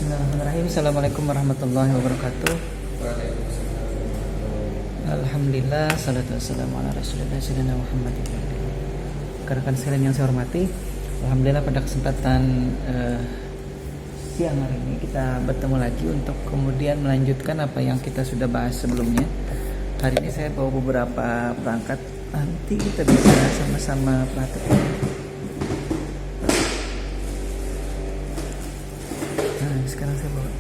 Bismillahirrahmanirrahim. Assalamualaikum warahmatullahi wabarakatuh. Alhamdulillah, salatu wassalamu ala rasulillah sayyidina Muhammadin. Rekan-rekan sekalian yang saya hormati, alhamdulillah pada kesempatan siang hari ini kita bertemu lagi untuk kemudian melanjutkan apa yang kita sudah bahas sebelumnya. Hari ini saya bawa beberapa perangkat, nanti kita bisa sama-sama perhatikan. Sekarang saya bawa,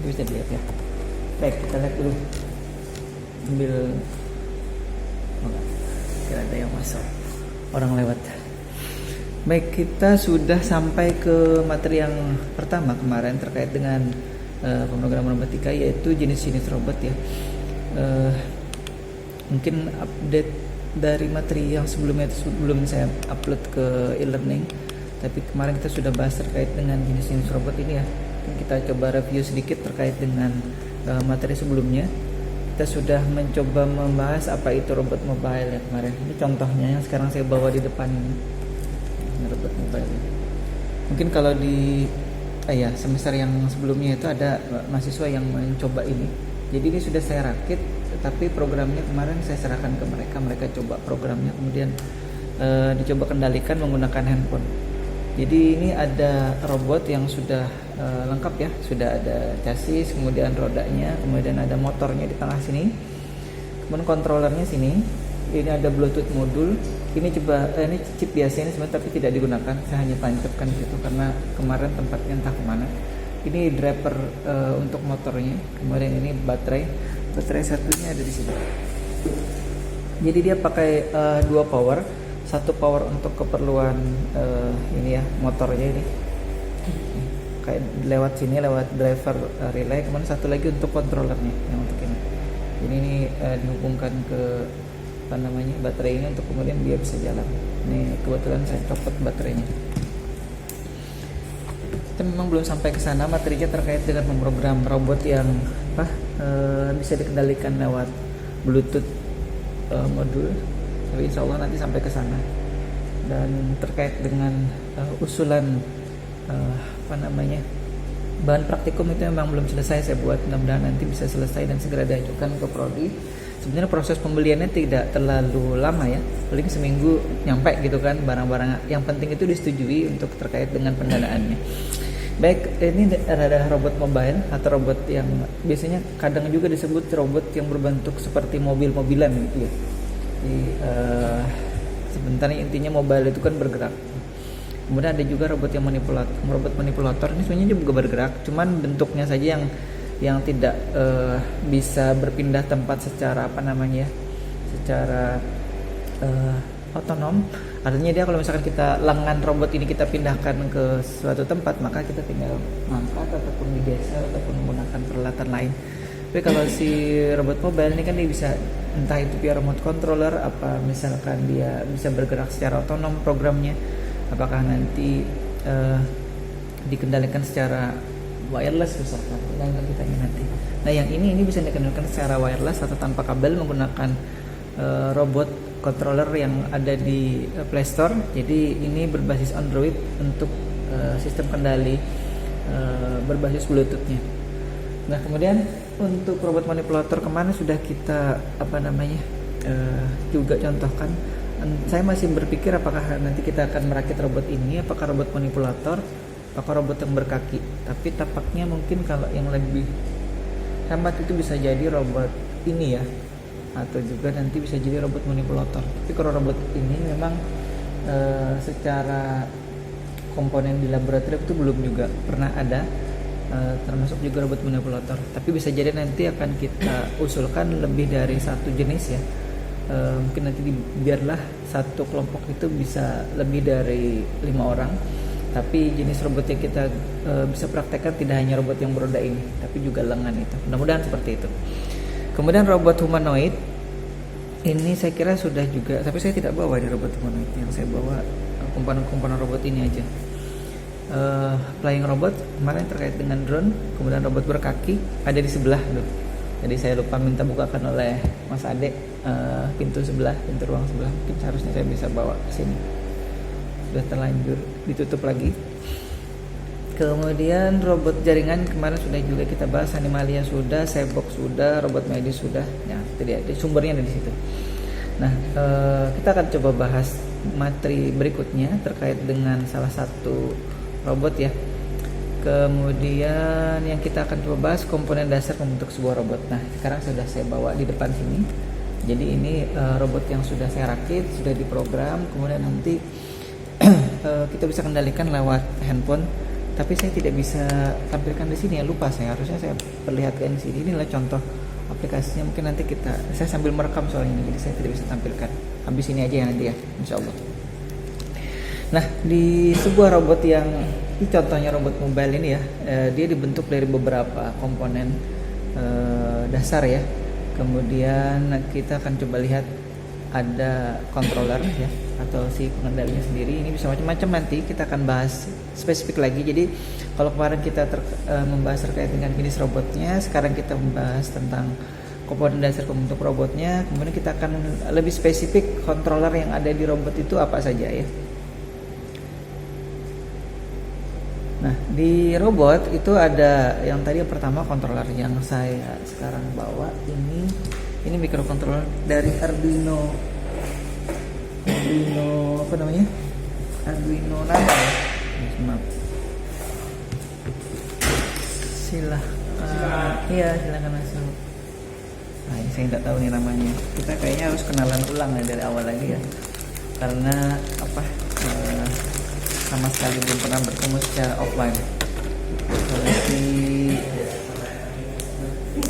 bisa dilihat ya. Baik, kita lihat dulu. Ambil, kira ada yang masuk, orang lewat. Baik, kita sudah sampai ke materi yang pertama kemarin terkait dengan pemrograman robotika, yaitu jenis-jenis robot ya. Mungkin update dari materi yang sebelumnya itu sebelum saya upload ke e-learning. Tapi kemarin kita sudah bahas terkait dengan jenis-jenis robot ini ya. Kita coba review sedikit terkait dengan materi sebelumnya. Kita sudah mencoba membahas apa itu robot mobile ya kemarin. Ini contohnya yang sekarang saya bawa di depan ini. Ini robot mobile. Mungkin kalau di semester yang sebelumnya itu ada mahasiswa yang mencoba ini. Jadi ini sudah saya rakit, tetapi programnya kemarin saya serahkan ke mereka. Mereka coba programnya, kemudian dicoba kendalikan menggunakan handphone. Jadi ini ada robot yang sudah lengkap ya, sudah ada chassis, kemudian rodanya, kemudian ada motornya di tengah sini, kemudian kontrolernya sini. Ini ada Bluetooth modul. Ini ini chip biasa ini sebenarnya tapi tidak digunakan. Saya hanya tancapkan di situ karena kemarin tempatnya entah kemana. Ini driver untuk motornya. Kemudian ini baterai satunya ada di sini. Jadi dia pakai dua power. Satu power untuk keperluan ini ya, motornya ini kayak lewat sini, lewat driver relay. Kemudian satu lagi untuk kontrolernya yang untuk ini. Ini dihubungkan ke baterai ini untuk kemudian dia bisa jalan. Ini kebetulan saya copot baterainya. Kita memang belum sampai ke sana materinya terkait dengan memprogram robot yang bisa dikendalikan lewat Bluetooth modul. Tapi insya Allah nanti sampai ke sana. Dan terkait dengan usulan bahan praktikum itu memang belum selesai saya buat. Mudah-mudahan nanti bisa selesai dan segera diajukan ke prodi. Sebenarnya proses pembeliannya tidak terlalu lama ya, paling seminggu nyampe gitu kan barang-barang. Yang penting itu disetujui untuk terkait dengan pendanaannya. Baik, ini adalah robot mobile atau robot yang biasanya kadang juga disebut robot yang berbentuk seperti mobil-mobilan gitu ya. Jadi sebenarnya intinya mobile itu kan bergerak. Kemudian ada juga robot yang manipulator. Ini sebenarnya juga bergerak, cuman bentuknya saja yang tidak bisa berpindah tempat secara secara otonom. Artinya dia kalau misalkan kita lengan robot ini kita pindahkan ke suatu tempat, maka kita tinggal mengangkat ataupun digeser ataupun menggunakan peralatan lain. Tapi kalau si robot mobile ini kan dia bisa entah itu via remote controller, apa misalkan dia bisa bergerak secara otonom programnya, apakah nanti dikendalikan secara wireless misalkan, dan kita nanti. Nah yang ini bisa dikendalikan secara wireless atau tanpa kabel menggunakan robot controller yang ada di Play Store. Jadi ini berbasis Android untuk sistem kendali berbasis Bluetooth-nya. Nah kemudian untuk robot manipulator kemana sudah kita juga contohkan. Saya masih berpikir apakah nanti kita akan merakit robot ini, apakah robot manipulator, apakah robot yang berkaki. Tapi tampaknya mungkin kalau yang lebih hemat itu bisa jadi robot ini ya, atau juga nanti bisa jadi robot manipulator. Tapi kalau robot ini memang secara komponen di laboratorium itu belum juga pernah ada. Termasuk juga robot manipulator. Tapi bisa jadi nanti akan kita usulkan lebih dari satu jenis ya. Mungkin nanti biarlah satu kelompok itu bisa lebih dari 5 orang. Tapi jenis robot yang kita bisa praktekkan tidak hanya robot yang beroda ini, tapi juga lengan itu. Mudah-mudahan seperti itu. Kemudian robot humanoid ini saya kira sudah juga, tapi saya tidak bawa di robot humanoid. Yang saya bawa komponen-komponen robot ini aja. Flying robot kemarin terkait dengan drone, kemudian robot berkaki ada di sebelah tuh. Jadi saya lupa minta bukakan oleh Mas Ade pintu ruang sebelah. Mungkin seharusnya saya bisa bawa ke sini. Sudah terlanjur ditutup lagi. Kemudian robot jaringan kemarin sudah juga kita bahas, Animalia sudah, Cyborg sudah, robot medis sudah. Ya, itu dia, sumbernya ada di situ. Nah, kita akan coba bahas materi berikutnya terkait dengan salah satu robot ya. Kemudian yang kita akan coba bahas komponen dasar membentuk sebuah robot. Nah, sekarang sudah saya bawa di depan sini. Jadi ini robot yang sudah saya rakit, sudah diprogram, kemudian nanti kita bisa kendalikan lewat handphone. Tapi saya tidak bisa tampilkan di sini ya, lupa saya, harusnya saya perlihatkan di sini. Inilah contoh aplikasinya, mungkin nanti saya sambil merekam soalnya, jadi saya tidak bisa tampilkan. Habis ini aja ya nanti ya, insya Allah. Nah, di sebuah robot yang ini contohnya robot mobile ini ya, dia dibentuk dari beberapa komponen dasar ya. Kemudian kita akan coba lihat ada controller ya, atau si pengendalinya sendiri. Ini bisa macam-macam, nanti kita akan bahas spesifik lagi. Jadi kalau kemarin kita membahas terkait dengan jenis robotnya, sekarang kita membahas tentang komponen dasar pembentuk robotnya. Kemudian kita akan lebih spesifik controller yang ada di robot itu apa saja ya. Nah, di robot itu ada yang tadi yang pertama controller yang saya sekarang bawa ini microcontroller dari Arduino apa namanya? Arduino Nano ya. Maaf. Iya, silakan masuk. Nah, ini saya nggak tahu nih namanya. Kita kayaknya harus kenalan ulang ya dari awal lagi ya. Karena sama sekali belum pernah bertemu secara offline. Kalau si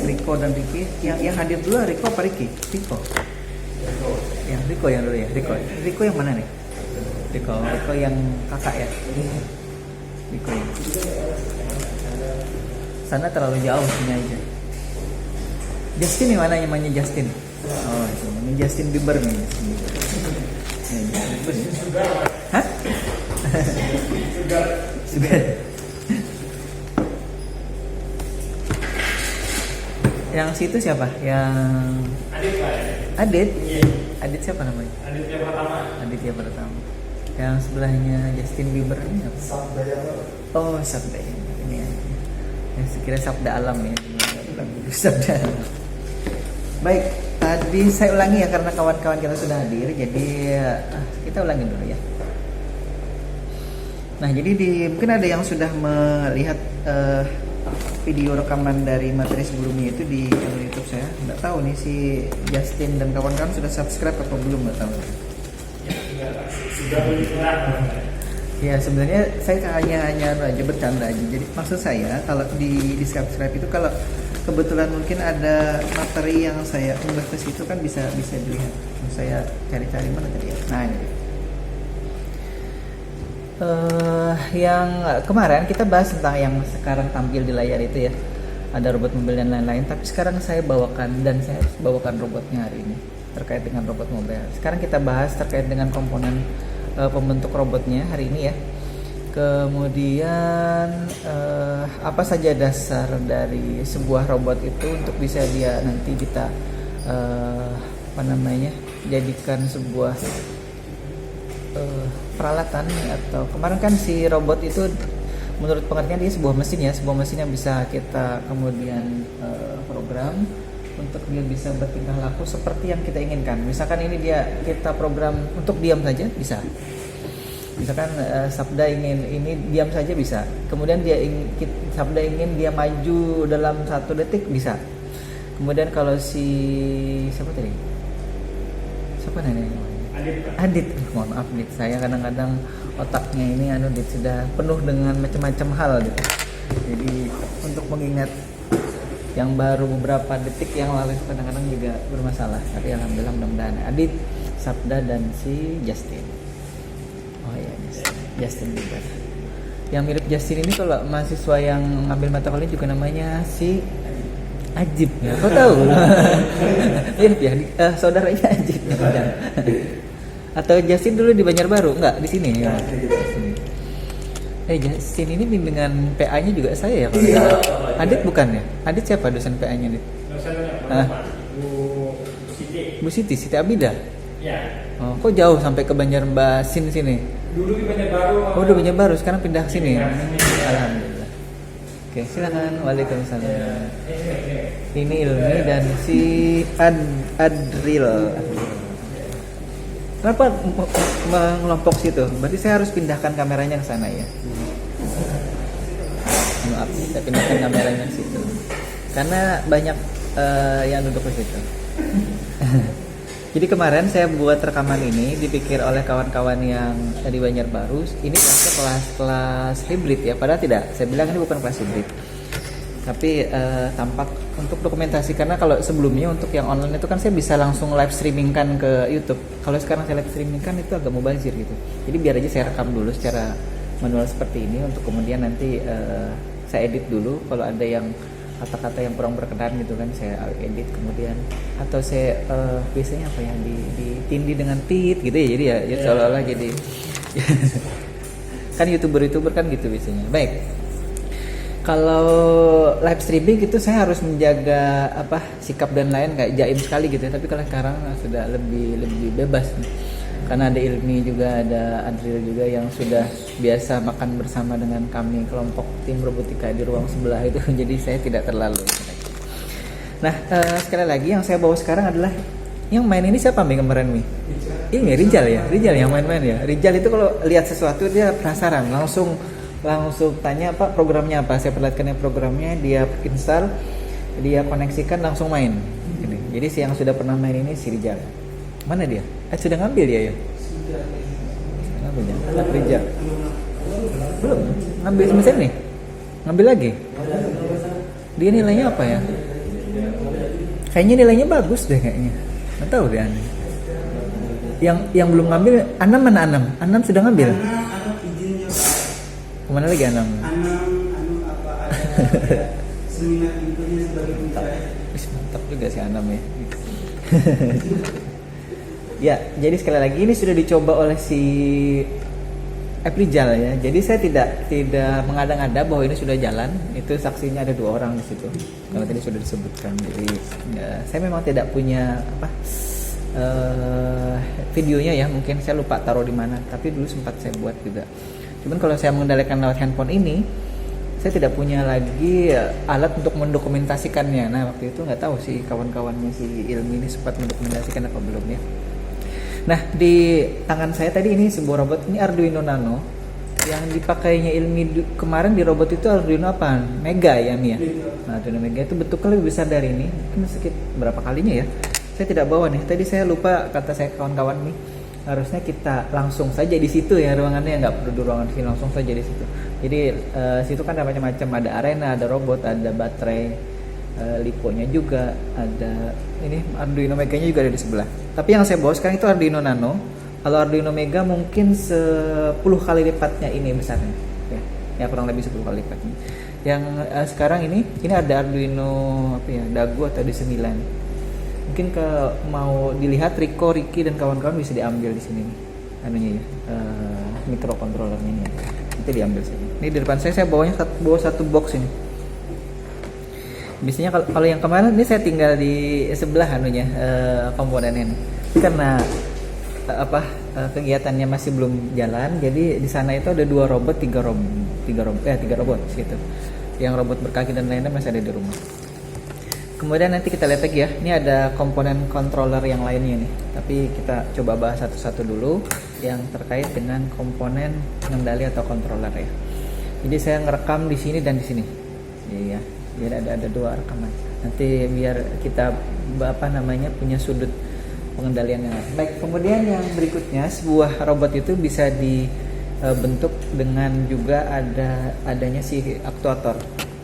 Riko dan Ricky, yang hadir dulu Riko apa Ricky? Riko. Yang Riko yang dulu ya. Riko yang mana nih? Riko yang kakak ya. Riko ya. Sana terlalu jauh, sini aja. Justin yang mana namanya Justin? Oh, ini Justin Bieber nih. Hah? Sudah. Yang situ siapa? Yang Adit. Adit siapa namanya? Aditya Pratama. Yang sebelahnya Justin Bieber ini apa? Oh, Sabda ini ya. Yang sekira Sabda Alam ya. Sabda Alam. Baik, tadi saya ulangi ya karena kawan-kawan kita sudah hadir. Jadi kita ulangi dulu ya. Nah, jadi mungkin ada yang sudah melihat video rekaman dari materi sebelumnya itu di channel YouTube saya. Nggak tahu nih si Justin dan kawan-kawan sudah subscribe atau belum, nggak tahu. Ya, sebenarnya saya hanya aja bercanda aja. Jadi maksud saya kalau di subscribe itu kalau kebetulan mungkin ada materi yang saya unggah ke situ kan bisa dilihat. Saya cari-cari mana tadi ya. Nah, ini. Yang kemarin kita bahas tentang yang sekarang tampil di layar itu ya, ada robot mobile dan lain-lain. Tapi sekarang saya bawakan robotnya hari ini terkait dengan robot mobile. Sekarang kita bahas terkait dengan komponen pembentuk robotnya hari ini ya. Kemudian apa saja dasar dari sebuah robot itu untuk bisa dia nanti kita jadikan sebuah peralatan atau kemarin kan si robot itu menurut pengertian dia sebuah mesin yang bisa kita kemudian program untuk dia bisa bertingkah laku seperti yang kita inginkan. Misalkan ini kita program untuk diam saja bisa. Misalkan Sabda ingin ini diam saja bisa. Kemudian Sabda ingin dia maju dalam 1 detik bisa. Kemudian kalau siapa namanya? Adit, mohon maaf Dit, saya kadang-kadang otaknya ini sudah penuh dengan macam-macam hal gitu. Jadi untuk mengingat yang baru beberapa detik yang lalu kadang-kadang juga bermasalah. Tapi alhamdulillah mudah-mudahan Adit, Sabda dan si Justin. Oh iya, Justin Bieber. Yang mirip Justin ini kalau mahasiswa yang ngambil mata kuliah juga namanya si Ajib ya. Kau tahu? Mirip ya, saudaranya Ajib. Atau Justin dulu di Banjarbaru? Enggak, di sini ya. Justin ini bimbingan PA-nya juga saya ya. Adit bukan ya? Adit siapa dosen PA-nya Adit? Dosennya Bu Siti Abida? Iya. Oh, kok jauh sampai ke Banjarbasin sini? Dulu di Banjarbaru. Oh, udah Banjarbaru, sekarang pindah ke sini. Alhamdulillah. Oke, silakan. Waalaikumsalam. Ini Ilmi dan si Adril. Kenapa mengelompok situ? Berarti saya harus pindahkan kameranya ke sana ya. Maaf, saya pindahkan kameranya ke situ. Karena banyak yang duduk ke situ. Jadi kemarin saya buat rekaman ini dipikir oleh kawan-kawan yang di Banjarbaru, ini kelas hibrid ya, padahal tidak. Saya bilang ini bukan kelas hibrid. Tapi tampak untuk dokumentasi, karena kalau sebelumnya untuk yang online itu kan saya bisa langsung live streamingkan ke YouTube. Kalau sekarang saya live streamingkan itu agak mubazir gitu. Jadi biar aja saya rekam dulu secara manual seperti ini untuk kemudian nanti saya edit dulu kalau ada yang kata-kata yang kurang berkenan gitu kan, saya edit kemudian, atau saya biasanya apa ya, ditindih dengan tit gitu ya, jadi ya seolah-olah jadi kan youtuber kan gitu biasanya. Baik, kalau live streaming itu saya harus menjaga sikap dan lain kayak jaim sekali gitu ya. Tapi kalau sekarang sudah lebih bebas nih. Karena ada Ilmi juga, ada Adril juga yang sudah biasa makan bersama dengan kami kelompok tim robotika di ruang sebelah itu. Jadi saya tidak terlalu. Nah, sekali lagi yang saya bawa sekarang adalah yang main ini siapa Mi kemarin Mi? Ini Rijal ya, Rijal yang main-main ya. Rijal itu kalau lihat sesuatu dia penasaran, langsung tanya Pak programnya apa. Saya perlihatkan programnya, dia install, dia koneksikan langsung main. Jadi si yang sudah pernah main ini si Rijal. Mana dia? Sudah ngambil dia ya? Sudah. Ngambilnya? Rijal. Belum? Ngambil mesin nih? Ngambil lagi? Dia nilainya apa ya? Kayaknya nilainya bagus deh kayaknya. Nggak tahu deh aneh. Yang belum ngambil, Anam mana Anam? Anam sudah ngambil? Kemana lagi Anam? Anam apa ada seminar infonya sebagai pencari. Mantap juga si Anam ya. Ya, jadi sekali lagi ini sudah dicoba oleh si Rijal ya. Jadi saya tidak mengada-ngada bahwa ini sudah jalan. Itu saksinya ada 2 orang di situ. Karena tadi sudah disebutkan. Jadi ya, saya memang tidak punya videonya ya. Mungkin saya lupa taruh di mana. Tapi dulu sempat saya buat juga. Cuman kalau saya mengendalikan lewat handphone ini, saya tidak punya lagi alat untuk mendokumentasikannya. Nah waktu itu nggak tahu sih kawan-kawannya si Ilmi ini sempat mendokumentasikan apa belum ya. Nah di tangan saya tadi ini sebuah robot, ini Arduino Nano. Yang dipakainya Ilmi kemarin di robot itu Arduino apa? Mega ya Mi ya? Nah Arduino Mega itu bentuknya lebih besar dari ini. Mungkin sedikit berapa kalinya ya? Saya tidak bawa nih. Tadi saya lupa, kata saya kawan-kawan nih, harusnya kita langsung saja di situ ya ruangannya, nggak perlu di ruangan sini, langsung saja di situ. Jadi situ kan ada macam-macam, ada arena, ada robot, ada baterai, liponya juga, ada ini Arduino Meganya juga ada di sebelah. Tapi yang saya bawa sekarang itu Arduino Nano. Kalau Arduino Mega mungkin 10 kali lipatnya ini besarnya. Ya kurang lebih 10 kali lipatnya. Yang sekarang ini ada Arduino Dagu atau D9. Mungkin mau dilihat Ricky dan kawan-kawan bisa diambil di sini nih. Anunya ya, microcontrollernya ini. Nanti diambil sini. Ini di depan saya bawa satu box ini. Biasanya kalau yang kemarin ini saya tinggal di sebelah komponennya. Karena kegiatannya masih belum jalan, jadi di sana itu ada 2 robot, 3 robot gitu. Yang robot berkaki dan lainnya masih ada di rumah. Kemudian nanti kita lihat lagi ya, ini ada komponen controller yang lainnya nih. Tapi kita coba bahas satu-satu dulu yang terkait dengan komponen pengendali atau controller ya. Jadi saya ngerekam di sini dan di sini. Iya, biar ada 2 rekaman. Nanti biar kita punya sudut pengendalian yang lain. Baik, kemudian yang berikutnya, sebuah robot itu bisa dibentuk dengan juga adanya si aktuator.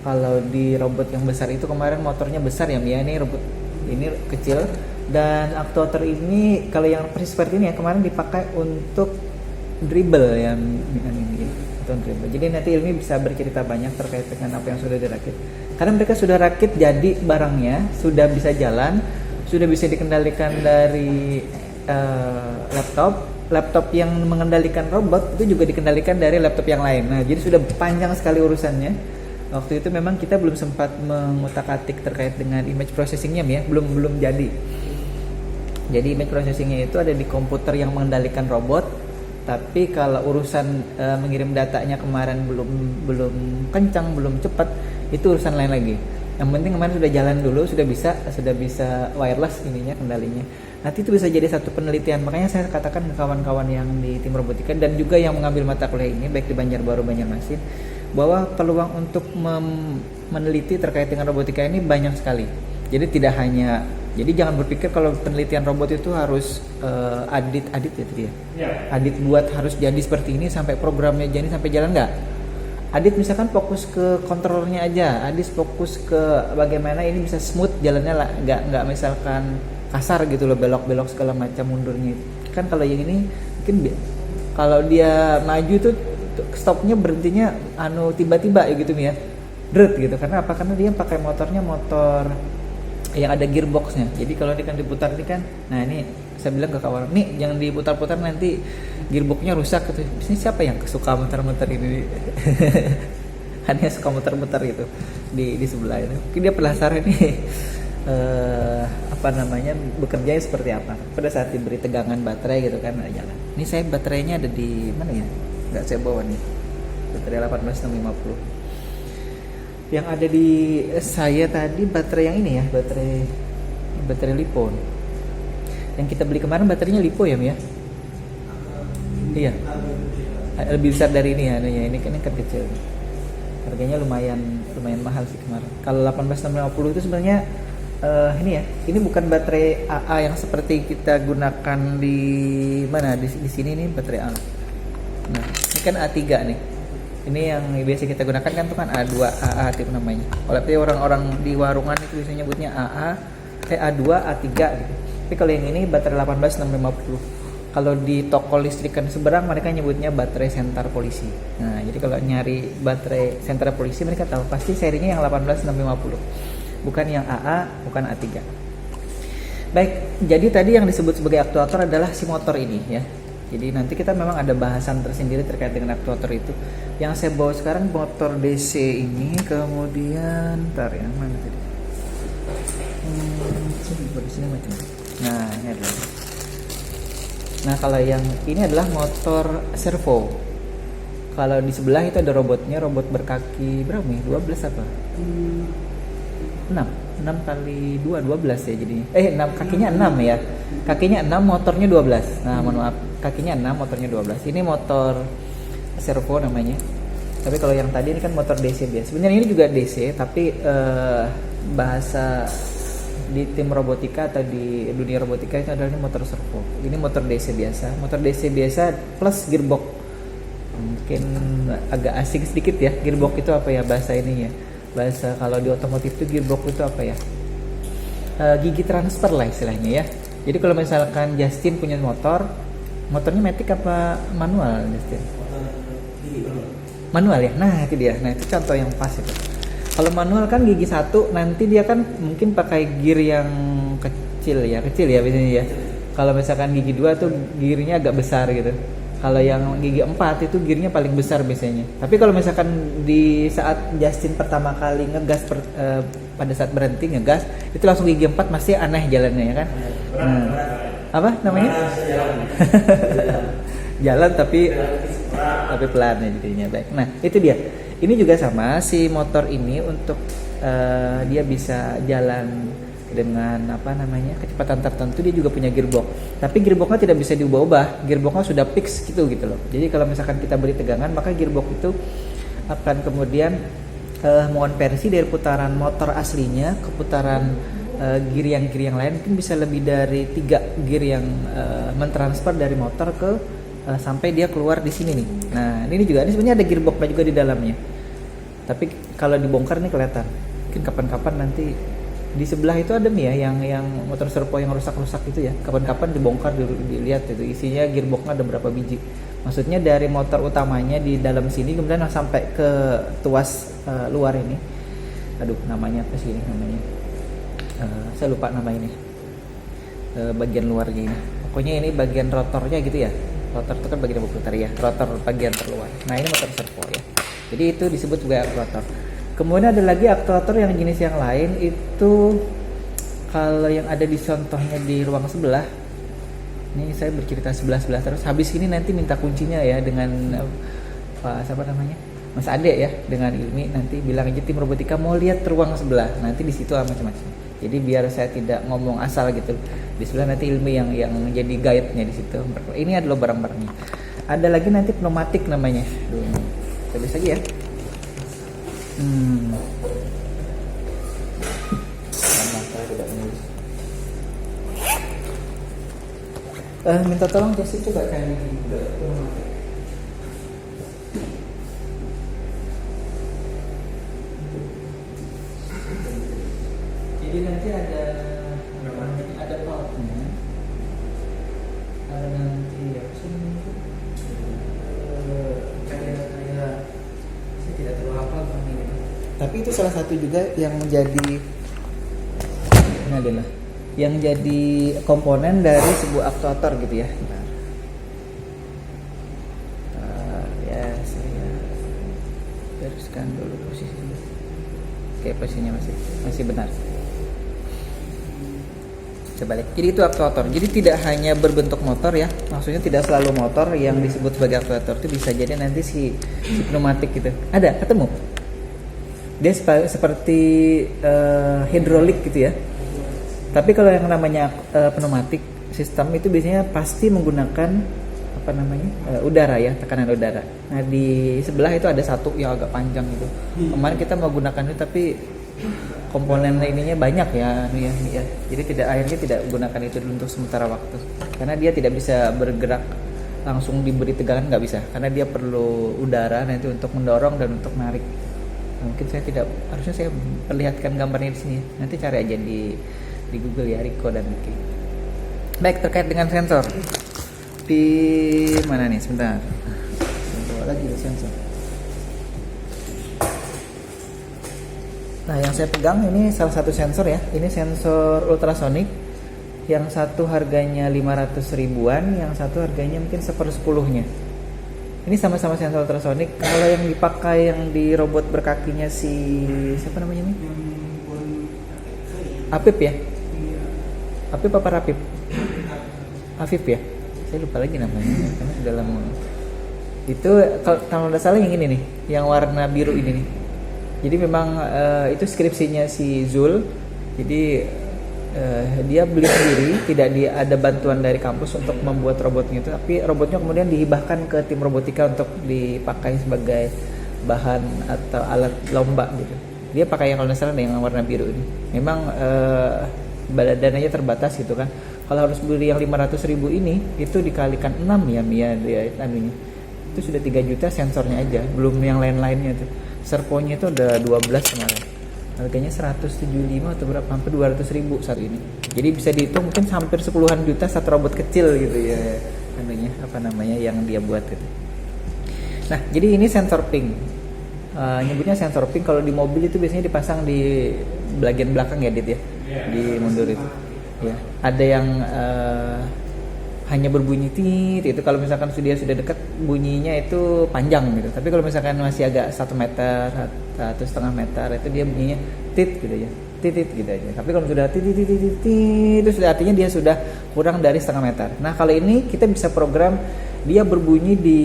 Kalau di robot yang besar itu kemarin motornya besar ya Mia, ini robot ini kecil, dan aktuator ini kalau yang persis seperti ini ya kemarin dipakai untuk dribble ya ini untuk dribble. Jadi nanti Ilmi bisa bercerita banyak terkait dengan apa yang sudah dirakit. Karena mereka sudah rakit jadi barangnya, sudah bisa jalan, sudah bisa dikendalikan dari laptop yang mengendalikan robot itu juga dikendalikan dari laptop yang lain. Nah, jadi sudah panjang sekali urusannya. Waktu itu memang kita belum sempat mengutak-atik terkait dengan image processingnya ya, belum jadi. Jadi image processingnya itu ada di komputer yang mengendalikan robot, Tapi kalau urusan mengirim datanya kemarin belum kencang, belum cepat, itu urusan lain lagi. Yang penting kemarin sudah jalan dulu, sudah bisa wireless ininya, kendalinya. Nanti itu bisa jadi satu penelitian. Makanya saya katakan ke kawan-kawan yang di tim robotika dan juga yang mengambil mata kuliah ini baik di Banjarbaru, Banjarmasin, bahwa peluang untuk meneliti terkait dengan robotika ini banyak sekali. Jadi jangan berpikir kalau penelitian robot itu harus adit ya tadi ya. Adit buat harus jadi seperti ini sampai programnya jadi sampai jalan, enggak. Adit misalkan fokus ke kontrolnya aja, Adit fokus ke bagaimana ini bisa smooth jalannya lah, enggak misalkan kasar gitu loh, belok-belok segala macam mundurnya. Kan kalau yang ini mungkin kalau dia maju tuh stopnya berhentinya tiba-tiba ya gitu ya. Dret gitu. Karena apa? Karena dia pakai motornya motor yang ada gearboxnya. Jadi kalau dia kan diputar ini kan, nah ini saya bilang ke kawan, nih jangan diputar-putar nanti gearboxnya rusak gitu. Ini siapa yang suka muter-muter ini? Hanya suka muter-muter gitu di sebelah itu. Mungkin dia penasaran nih bekerjanya seperti apa. Pada saat diberi tegangan baterai gitu kan, jalan. Ini saya baterainya ada di mana ya? Nggak saya bawa nih. Baterai 18650. Yang ada di saya tadi baterai yang ini ya, baterai LiPo. Yang kita beli kemarin baterainya LiPo ya, Mia? Iya. Lebih besar dari ini ya, ini kan kecil. Harganya lumayan mahal sih kemarin. Kalau 18650 itu sebenarnya ini ya, ini bukan baterai AA yang seperti kita gunakan di mana? Di sini nih baterai A. Nah, ini kan A3 nih. Ini yang biasa kita gunakan kan tuh kan A2, AA itu namanya. Kalau orang-orang di warungan itu biasanya nyebutnya A2, A3 gitu. Tapi kalau yang ini baterai 18650. Kalau di toko listrikan seberang mereka nyebutnya baterai senter polisi. Nah, jadi kalau nyari baterai senter polisi mereka tahu pasti serinya yang 18650. Bukan yang AA, bukan A3. Baik, jadi tadi yang disebut sebagai aktuator adalah si motor ini ya. Jadi nanti kita memang ada bahasan tersendiri terkait dengan aktuator itu. Yang saya bawa sekarang motor DC ini, kemudian yang mana tadi? Di sini macam. Nah, ini adalah. Nah, kalau yang ini adalah motor servo. Kalau di sebelah itu ada robotnya, robot berkaki berapa nih? 12 apa? 6 kali 2, 12 ya jadinya. 6 kakinya 6 ya. Kakinya 6, motornya 12. Nah, mohon maaf, kakinya 6, motornya 12. Ini motor servo namanya. Tapi kalau yang tadi ini kan motor DC biasa. Sebenarnya ini juga DC, tapi bahasa di tim robotika atau di dunia robotika itu adalah motor servo. Ini motor DC biasa. Motor DC biasa plus gearbox. Mungkin agak asing sedikit ya. Gearbox itu apa ya bahasa ininya? Bahasa kalau di otomotif itu gearbox itu apa ya? Gigi transfer lah istilahnya ya. Jadi kalau misalkan Justin punya motornya matic apa manual Justin? Manual ya. Nah, itu dia. Nah, itu contoh yang pas itu. Kalau manual kan gigi 1 nanti dia kan mungkin pakai gear yang kecil ya biasanya ya. Kalau misalkan gigi 2 tuh gearnya agak besar gitu. Kalau yang gigi 4 itu gearnya paling besar biasanya. Tapi kalau misalkan di saat Justin pertama kali ngegas pada saat berhenti ngegas, itu langsung gigi 4 masih aneh jalannya ya kan. Nah, apa namanya? Jalan tapi pelan ya jadinya. Baik. Nah, itu dia. Ini juga sama si motor ini untuk dia bisa jalan dengan kecepatan tertentu, dia juga punya gearbox. Tapi gearboxnya tidak bisa diubah-ubah. Gearboxnya sudah fix gitu loh. Jadi kalau misalkan kita beri tegangan, maka gearbox itu akan kemudian mengonversi dari putaran motor aslinya ke putaran gear yang lain. Mungkin bisa lebih dari 3 gear yang mentransfer dari motor ke sampai dia keluar di sini nih. Nah, ini sebenarnya ada gearboxnya juga di dalamnya. Tapi kalau dibongkar nih kelihatan. Mungkin kapan-kapan nanti di sebelah itu ada nih ya yang motor servo yang rusak-rusak itu ya. Kapan-kapan dibongkar dilihat itu isinya gearboxnya ada berapa biji. Maksudnya dari motor utamanya di dalam sini kemudian sampai ke tuas luar ini. Aduh, namanya apa sih ini namanya? Saya lupa nama ini. Bagian luarnya ini. Pokoknya ini bagian rotornya gitu ya. Rotor itu kan bagian berputar ya. Rotor bagian terluar. Nah, ini motor servo ya. Jadi itu disebut sebagai aktuator. Kemudian ada lagi aktuator yang jenis yang lain itu kalau yang ada di contohnya di ruang sebelah Ini saya bercerita 11 terus. Habis ini nanti minta kuncinya ya dengan Pak siapa namanya? Mas Ade ya, dengan Ilmi nanti bilang aja tim robotika mau lihat ruang sebelah. Nanti di situ macam-macam. Jadi biar saya tidak ngomong asal gitu. Di sebelah nanti Ilmi yang jadi guide-nya di situ. Ini adalah barang-barangnya. Ada lagi nanti pneumatik namanya. Tulis lagi ya. Minta tolong Jesse coba cari pneumatik. Jadi nanti ada partnya, ada nanti apa sih namanya? Kayak saya tidak terlalu hafal bang ini. Tapi itu salah satu juga yang menjadi ini adalah yang jadi komponen dari sebuah aktuator gitu ya. Ya saya gariskan dulu posisinya. Oke, posisinya masih benar. Coba lihat. Jadi itu aktuator. Jadi tidak hanya berbentuk motor ya. Maksudnya tidak selalu motor yang disebut sebagai aktuator, itu bisa jadi nanti si pneumatik gitu. Ada ketemu? Dia seperti hidrolik gitu ya. Tapi kalau yang namanya pneumatik sistem itu biasanya pasti menggunakan apa namanya udara ya, tekanan udara. Nah di sebelah itu ada satu yang agak panjang gitu. Kemarin kita mau gunakan itu tapi komponen ininya banyak ya. Jadi akhirnya tidak gunakan itu untuk sementara waktu karena dia tidak bisa bergerak langsung diberi tegangan, nggak bisa karena dia perlu udara nanti untuk mendorong dan untuk narik. Mungkin saya tidak, harusnya saya perlihatkan gambarnya di sini. Nanti cari aja di Google ya, Rico dan Vicky. Baik, terkait dengan sensor. Di mana nih? Sebentar. Bawa lagi sensor. Nah, yang saya pegang ini salah satu sensor ya. Ini sensor ultrasonik. Yang satu harganya 500 ribuan, yang satu harganya mungkin 1/10-nya. Ini sama-sama sensor ultrasonik. Kalau yang dipakai yang di robot berkakinya si siapa namanya nih? Apip ya? Apip apa Rapip? Afif ya? Saya lupa lagi namanya karena sudah lama. Itu kalau tidak salah yang ini nih, yang warna biru ini nih. Jadi memang itu skripsinya si Zul. Jadi dia beli sendiri, tidak ada bantuan dari kampus untuk membuat robotnya itu, tapi robotnya kemudian dihibahkan ke tim robotika untuk dipakai sebagai bahan atau alat lomba gitu. Dia pakai yang kalau tidak salah yang warna biru ini. Memang dananya terbatas gitu kan. Kalau harus beli yang 500 ribu ini itu dikalikan 6 ya Mia dia anunya. Itu sudah 3 juta sensornya aja, belum yang lain-lainnya tuh. Servonya itu udah 12 kemarin. Harganya 175 atau berapa, hampir 200 ribu saat ini. Jadi bisa dihitung mungkin hampir 10-an juta satu robot kecil gitu ya anunya, apa namanya yang dia buat gitu. Nah, jadi ini sensor ping. Nyebutnya sensor ping. Kalau di mobil itu biasanya dipasang di bagian belakang ya Dit ya, di mundur itu ya. Ada yang hanya berbunyi tit itu kalau misalkan sudah dekat bunyinya itu panjang gitu. Tapi kalau misalkan masih agak 1 meter, 1,5 meter itu dia bunyinya tit gitu ya, tit gitu aja. Tapi kalau sudah tit itu sudah artinya dia sudah kurang dari 1/2 meter. Nah kalau ini kita bisa program dia berbunyi di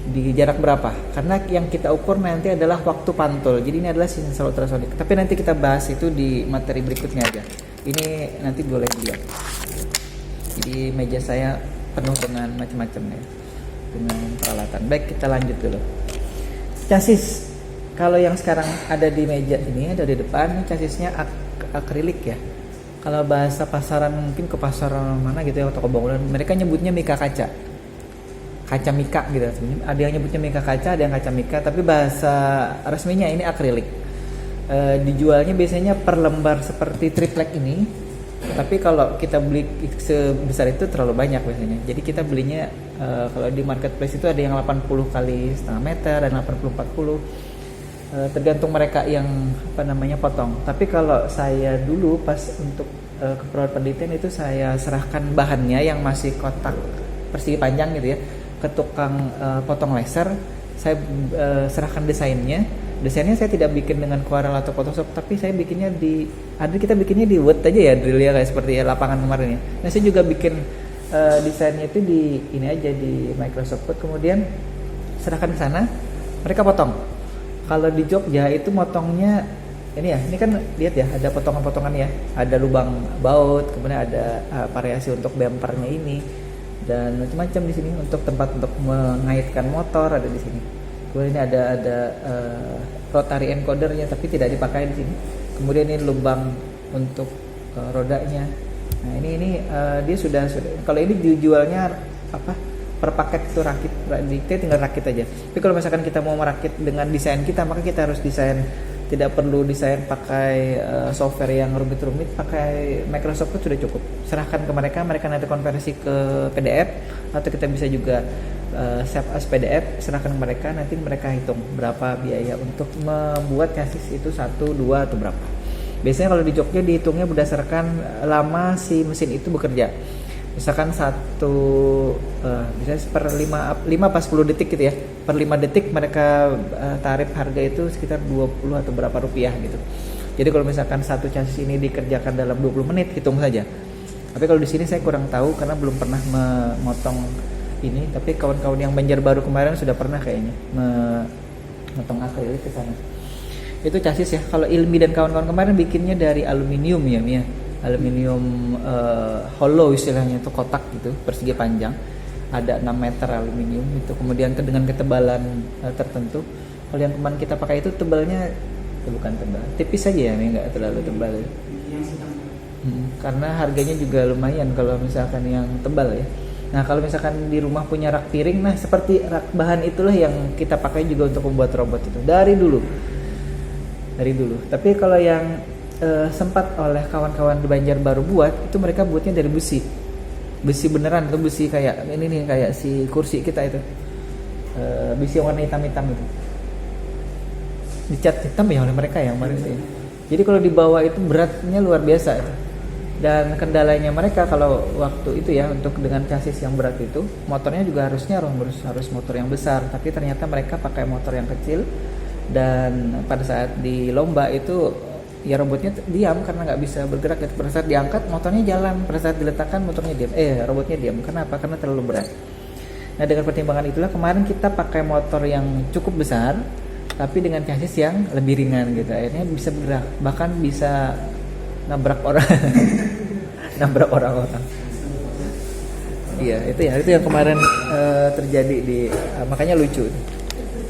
di jarak berapa, karena yang kita ukur nanti adalah waktu pantul. Jadi ini adalah sensor ultrasonik, tapi nanti kita bahas itu di materi berikutnya aja. Ini nanti boleh dilihat. Jadi meja saya penuh dengan macam-macam ya, dengan peralatan. Baik, kita lanjut dulu. Chassis, kalau yang sekarang ada di meja ini, ada di depan, chasisnya akrilik ya. Kalau bahasa pasaran mungkin ke pasaran mana gitu ya, toko bangunan, mereka nyebutnya mika kaca mika gitu. Ada yang nyebutnya mika kaca, ada yang kaca mika, tapi bahasa resminya ini akrilik. Dijualnya biasanya per lembar seperti triplek ini, tapi kalau kita beli sebesar itu terlalu banyak biasanya. Jadi kita belinya kalau di marketplace itu ada yang 80 kali setengah meter dan 80-40, tergantung mereka yang potong. Tapi kalau saya dulu pas untuk keperluan penelitian itu saya serahkan bahannya yang masih kotak persegi panjang gitu ya ke tukang potong laser. Saya serahkan desainnya, Desainnya saya tidak bikin dengan Corel atau Photoshop, tapi saya bikinnya kita bikinnya di Word aja ya, drill ya, kayak seperti lapangan kemarin ya. Nah saya juga bikin desainnya itu di ini aja di Microsoft Word, kemudian serahkan ke sana, mereka potong. Kalau di Jogja itu motongnya ini ya, ini kan lihat ya, ada potongan-potongan ya, ada lubang baut, kemudian ada variasi untuk bumpernya ini dan macam-macam di sini, untuk tempat untuk mengaitkan motor ada di sini. Kemudian ini ada rotary encodernya tapi tidak dipakai di sini. Kemudian ini lubang untuk rodanya. Nah ini dia sudah kalau ini dijualnya apa per paket itu rakit, kita tinggal rakit aja. Tapi kalau misalkan kita mau merakit dengan desain kita, maka kita harus desain, tidak perlu desain pakai software yang rumit-rumit, pakai Microsoft itu sudah cukup. Serahkan ke mereka nanti konversi ke PDF, atau kita bisa juga save as PDF, serahkan ke mereka, nanti mereka hitung berapa biaya untuk membuat chassis itu 1, 2 atau berapa. Biasanya kalau di Jogja dihitungnya berdasarkan lama si mesin itu bekerja. Misalkan misalnya per 5 pas 10 detik gitu ya, per 5 detik mereka tarif harga itu sekitar 20 atau berapa rupiah gitu. Jadi kalau misalkan satu chassis ini dikerjakan dalam 20 menit, hitung saja. Tapi kalau di sini saya kurang tahu karena belum pernah memotong ini, tapi kawan-kawan yang Banjarbaru kemarin sudah pernah kayaknya memotong akrilik ke sana. Itu chassis ya. Kalau Ilmi dan kawan-kawan kemarin bikinnya dari aluminium ya, Mia. Aluminium hollow istilahnya, itu kotak gitu, persegi panjang, ada 6 meter aluminium itu, kemudian dengan ketebalan tertentu. Kalau yang kemarin kita pakai itu tebalnya bukan tebal, tipis saja ya, nggak terlalu tebal ya. Karena harganya juga lumayan kalau misalkan yang tebal ya. Nah kalau misalkan di rumah punya rak piring, nah seperti rak bahan itulah yang kita pakai juga untuk membuat robot itu dari dulu. Tapi kalau yang sempat oleh kawan-kawan di Banjarbaru buat, itu mereka buatnya dari besi beneran, atau besi kayak ini nih, kayak si kursi kita itu, besi warna hitam-hitam itu, dicat hitam ya oleh mereka yang kemarin itu. Jadi kalau dibawa itu beratnya luar biasa itu. Dan kendalanya mereka kalau waktu itu ya, untuk dengan chassis yang berat itu, motornya juga harus motor yang besar, tapi ternyata mereka pakai motor yang kecil. Dan pada saat di lomba itu ya robotnya diam karena nggak bisa bergerak ya. Pada saat diangkat motornya jalan, pada saat diletakkan motornya diam, robotnya diam. Kenapa? Karena terlalu berat. Nah dengan pertimbangan itulah kemarin kita pakai motor yang cukup besar tapi dengan chassis yang lebih ringan gitu. Akhirnya bisa bergerak, bahkan bisa nabrak orang. Nabrak orang-orang. Iya itu yang kemarin terjadi di makanya lucu.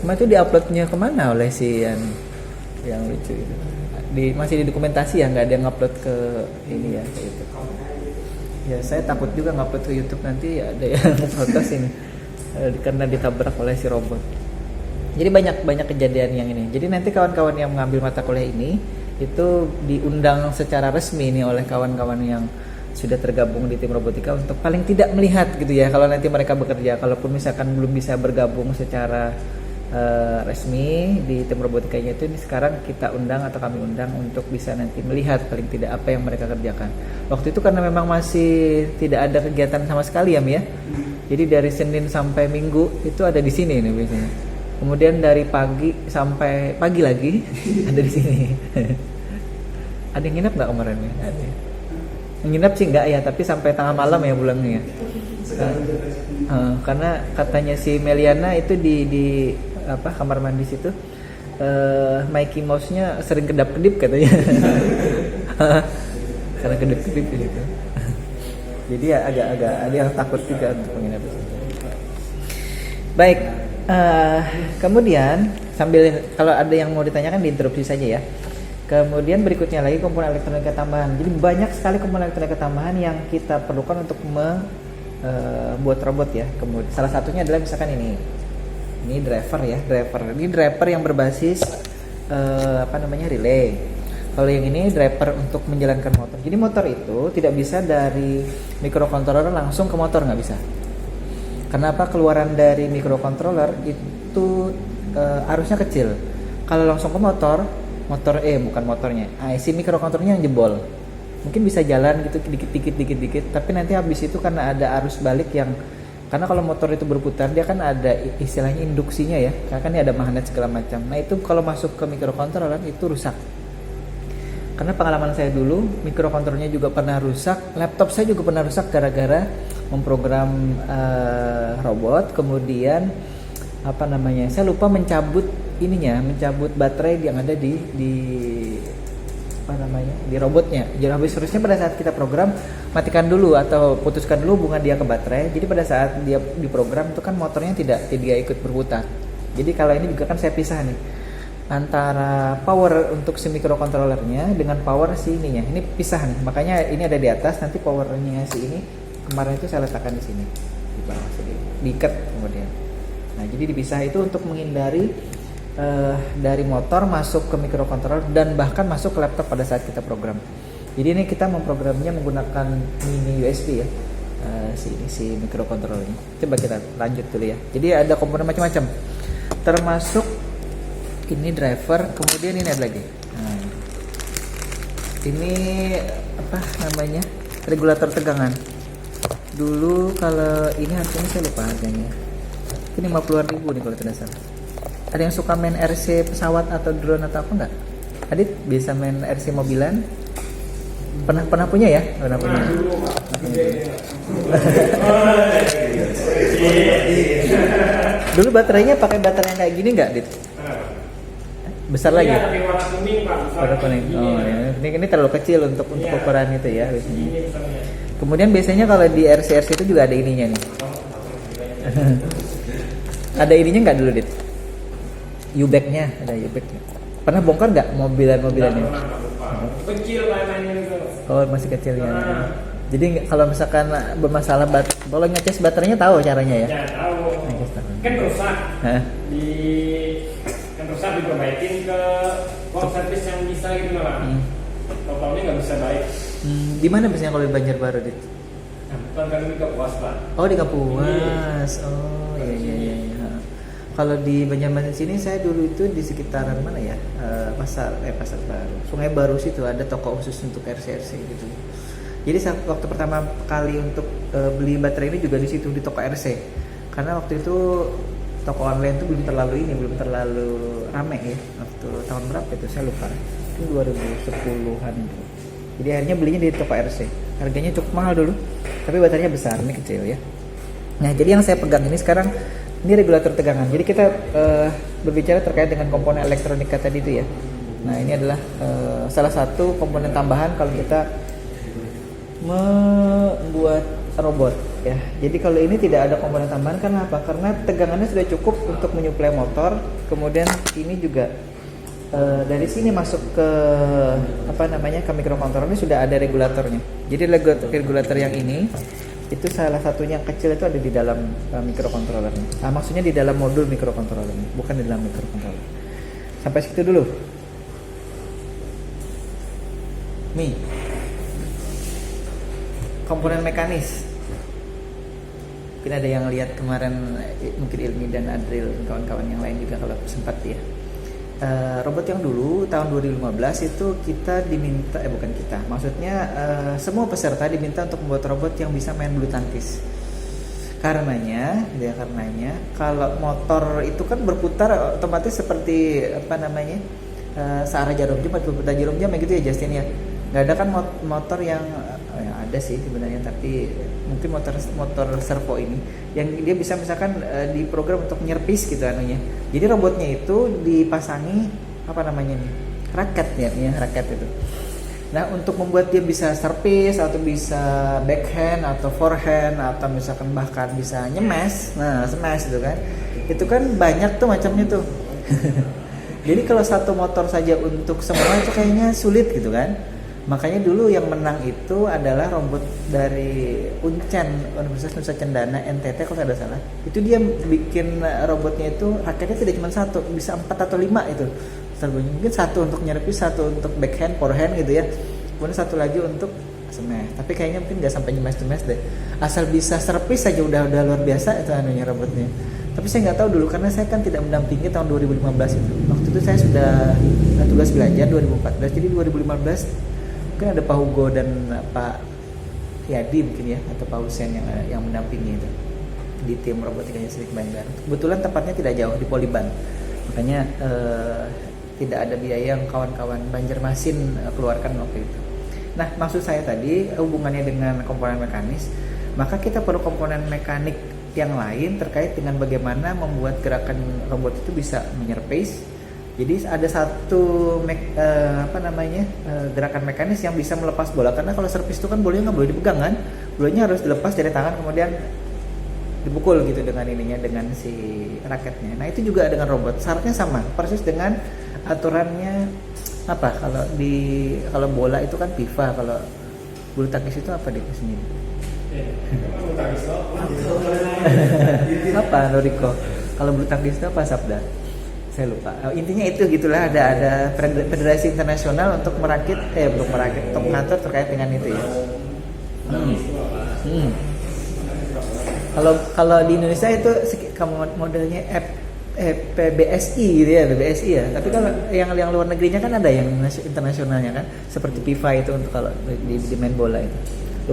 Kemarin itu diuploadnya kemana oleh si yang lucu itu? Masih di dokumentasi ya, nggak ada yang upload ke ini ya, ke YouTube. Ya saya takut juga ngupload ke YouTube nanti ada yang protes ini karena ditabrak oleh si robot. Jadi banyak kejadian yang ini. Jadi nanti kawan-kawan yang mengambil mata kuliah ini itu diundang secara resmi nih oleh kawan-kawan yang sudah tergabung di tim robotika untuk paling tidak melihat gitu ya kalau nanti mereka bekerja. Kalaupun misalkan belum bisa bergabung secara resmi di tim robotikanya itu, ini sekarang kita undang atau kami undang untuk bisa nanti melihat paling tidak apa yang mereka kerjakan. Waktu itu karena memang masih tidak ada kegiatan sama sekali ya Mia. Jadi dari Senin sampai Minggu itu ada di sini nih biasanya. Kemudian dari pagi sampai pagi lagi ada di sini. Ada yang nginep nggak kemarin ya? Ada. Nginep sih nggak ya, tapi sampai tengah malam ya pulangnya. Karena katanya si Meliana itu di kamar mandi situ, Mikey Mouse-nya sering kedap-kedip katanya. Karena kedip-kedip gitu. Jadi ya agak ada yang takut juga untuk menginap di situ. Baik, kemudian sambil kalau ada yang mau ditanyakan diinterupsi saja ya. Kemudian berikutnya lagi komponen elektronika tambahan. Jadi banyak sekali komponen elektronika tambahan yang kita perlukan untuk buat robot ya. Kemudian salah satunya adalah misalkan ini driver ya, Ini driver yang berbasis relay. Kalau yang ini driver untuk menjalankan motor. Jadi motor itu tidak bisa dari microcontroller langsung ke motor, nggak bisa. Kenapa? Keluaran dari microcontroller itu arusnya kecil. Kalau langsung ke motor bukan motornya, IC microcontrollernya yang jebol. Mungkin bisa jalan gitu dikit-dikit, tapi nanti habis itu karena ada arus balik yang Karena kalau motor itu berputar dia kan ada istilahnya induksinya ya, karena kan ini ada magnet segala macam. Nah itu kalau masuk ke microcontroller itu rusak. Karena pengalaman saya dulu, microcontrollernya juga pernah rusak, laptop saya juga pernah rusak gara-gara memprogram robot, kemudian apa namanya, saya lupa mencabut baterai yang ada di apa namanya, di robotnya. Jadi habis seterusnya pada saat kita program, matikan dulu atau putuskan dulu hubungan dia ke baterai. Jadi pada saat dia diprogram itu kan motornya tidak ikut berputar. Jadi kalau ini juga kan saya pisah nih antara power untuk si microcontrollernya dengan power si ininya. Ini pisah nih. Makanya ini ada di atas, nanti powernya si ini kemarin itu saya letakkan di sini. Di bawah sini. Diikat kemudian. Nah, jadi dipisah itu untuk menghindari dari motor masuk ke microcontroller dan bahkan masuk ke laptop pada saat kita program. Jadi ini kita memprogramnya menggunakan mini USB ya, si microcontrollernya. Coba kita lanjut dulu ya. Jadi ada komponen macam-macam, termasuk ini driver, kemudian ini ada lagi. Nah, ini apa namanya, regulator tegangan. Dulu kalau ini harganya saya lupa harganya. Ini 50-an ribu nih kalau tidak salah. Ada yang suka main RC pesawat atau drone atau apa enggak? Adit bisa main RC mobilan? Pernah punya ya? Pernah punya. Dulu baterainya pakai baterai yang kayak gini enggak, Dit? Besar lagi? Warna kuning, Pak. Warna kuning. Oh, ya. Ini terlalu kecil untuk ukuran itu ya biasanya. Kemudian biasanya kalau di RC itu juga ada ininya nih. Ada ininya nggak dulu, Dit? U-back-nya, ada U-back-nya. Pernah bongkar nggak mobilan-mobilan ini? Kecil mainannya itu. Oh, masih kecil ya. Jadi kalau misalkan bermasalah kalau ngecas baterainya tahu caranya ya? Ya tahu. Kan rusak. Kan rusak diperbaikin ke work service yang bisa gitu lah. Totalnya nggak bisa baik. Di mana biasanya kalau di Banjarbaru, Dit? Bukan kan di Kapuas, Pak. Oh, di Kapuas. Oh, iya. Kalau di Banjarmasin sini saya dulu itu di sekitaran mana ya, pasar baru, Sungai Baru situ ada toko khusus untuk RC gitu. Jadi waktu pertama kali untuk beli baterai ini juga di situ di toko RC, karena waktu itu toko online itu belum terlalu rame ya. Waktu tahun berapa itu saya lupa, itu 2010-an itu. Jadi akhirnya belinya di toko RC, harganya cukup mahal dulu, tapi baterainya besar, ini kecil ya. Nah, jadi yang saya pegang ini sekarang ini regulator tegangan. Jadi kita berbicara terkait dengan komponen elektronika tadi itu ya. Nah, ini adalah salah satu komponen tambahan kalau kita membuat robot ya. Jadi kalau ini tidak ada komponen tambahan, karena apa? Karena tegangannya sudah cukup untuk menyuplai motor. Kemudian ini juga dari sini masuk ke apa namanya, ke microcontroller ini sudah ada regulatornya. Jadi regulator yang ini itu salah satunya yang kecil itu ada di dalam microcontrollernya. Nah, maksudnya di dalam modul microcontrollernya, bukan di dalam microcontroller. Sampai situ dulu. Nih, komponen mekanis. Mungkin ada yang lihat kemarin, mungkin Ilmi dan Adril dan kawan-kawan yang lain juga kalau sempat ya. Robot yang dulu tahun 2015 itu kita diminta, maksudnya semua peserta diminta untuk membuat robot yang bisa main bulu tangkis. Karenanya kalau motor itu kan berputar otomatis seperti apa namanya, searah jarum jam atau berputar jarum jam gitu ya, Justin ya. Nggak ada kan motor yang ada sih sebenarnya, tapi mungkin motor servo ini yang dia bisa misalkan diprogram untuk nyerpis gitu anunya. Jadi robotnya itu dipasangi apa namanya nih, raket ya, raket itu. Nah, untuk membuat dia bisa serpis atau bisa backhand atau forehand atau misalkan bahkan bisa nyemes, nah smash itu kan, itu kan banyak tuh macamnya tuh. Jadi kalau satu motor saja untuk semua itu kayaknya sulit gitu kan. Makanya dulu yang menang itu adalah robot dari Uncen, Universitas Nusa Cendana NTT kalau tidak salah. Itu dia bikin robotnya itu raketnya tidak cuma satu, bisa 4 atau 5 itu. Mungkin satu untuk nyerpis, satu untuk backhand, forehand gitu ya. Kemudian satu lagi untuk smash. Tapi kayaknya mungkin nggak sampai nyemes deh. Asal bisa serpis saja udah luar biasa itu anunya robotnya. Tapi saya nggak tahu dulu karena saya kan tidak mendampingi tahun 2015 itu. Waktu itu saya sudah tugas belajar 2014. Jadi 2015 mungkin ada Pak Hugo dan Pak Yadi mungkin ya, atau Pak Hussein yang mendampingi itu. di tim robotikanya Civic Banggar. Kebetulan tempatnya tidak jauh di Poliban, makanya tidak ada biaya yang kawan-kawan Banjarmasin keluarkan waktu itu. Nah, maksud saya tadi hubungannya dengan komponen mekanis, maka kita perlu komponen mekanik yang lain terkait dengan bagaimana membuat gerakan robot itu bisa menyerpace. Jadi ada satu gerakan mekanis yang bisa melepas bola, karena kalau servis itu kan bolanya nggak boleh dipegang kan, bolanya harus dilepas dari tangan kemudian dipukul gitu dengan dengan si raketnya. Nah, itu juga dengan robot syaratnya sama persis dengan aturannya. Apa kalau bola itu kan FIFA, kalau bulu tangkis itu apa deh sendiri? Apa Noriko? Kalau bulu tangkis itu apa Sabda? Saya lupa. Intinya itu gitulah, ada federasi internasional untuk untuk mengatur terkait dengan itu ya. Kalau di Indonesia itu modelnya PBSI gitu ya, PBSI ya. Tapi kalau yang luar negerinya kan ada yang internasionalnya kan, seperti FIFA itu untuk kalau di main bola itu.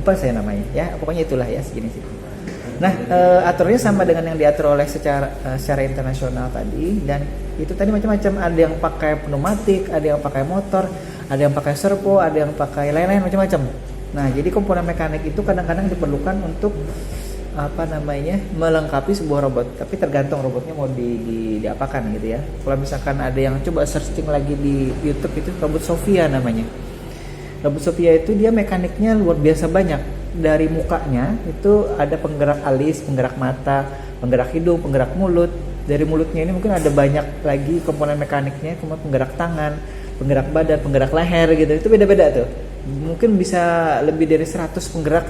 Lupa saya namanya. Ya, pokoknya itulah ya segini sih. Nah, aturannya sama dengan yang diatur oleh secara internasional tadi, dan itu tadi macam-macam. Ada yang pakai pneumatik, ada yang pakai motor, ada yang pakai servo, ada yang pakai lain-lain macam-macam. Nah, jadi komponen mekanik itu kadang-kadang diperlukan untuk melengkapi sebuah robot, tapi tergantung robotnya mau diapakan gitu ya. Kalau misalkan ada yang coba searching lagi di YouTube, itu robot Sophia namanya. Robot Sophia itu dia mekaniknya luar biasa banyak. Dari mukanya itu ada penggerak alis, penggerak mata, penggerak hidung, penggerak mulut. Dari mulutnya ini mungkin ada banyak lagi komponen mekaniknya, kemudian penggerak tangan, penggerak badan, penggerak leher gitu. Itu beda-beda tuh. Mungkin bisa lebih dari 100 penggerak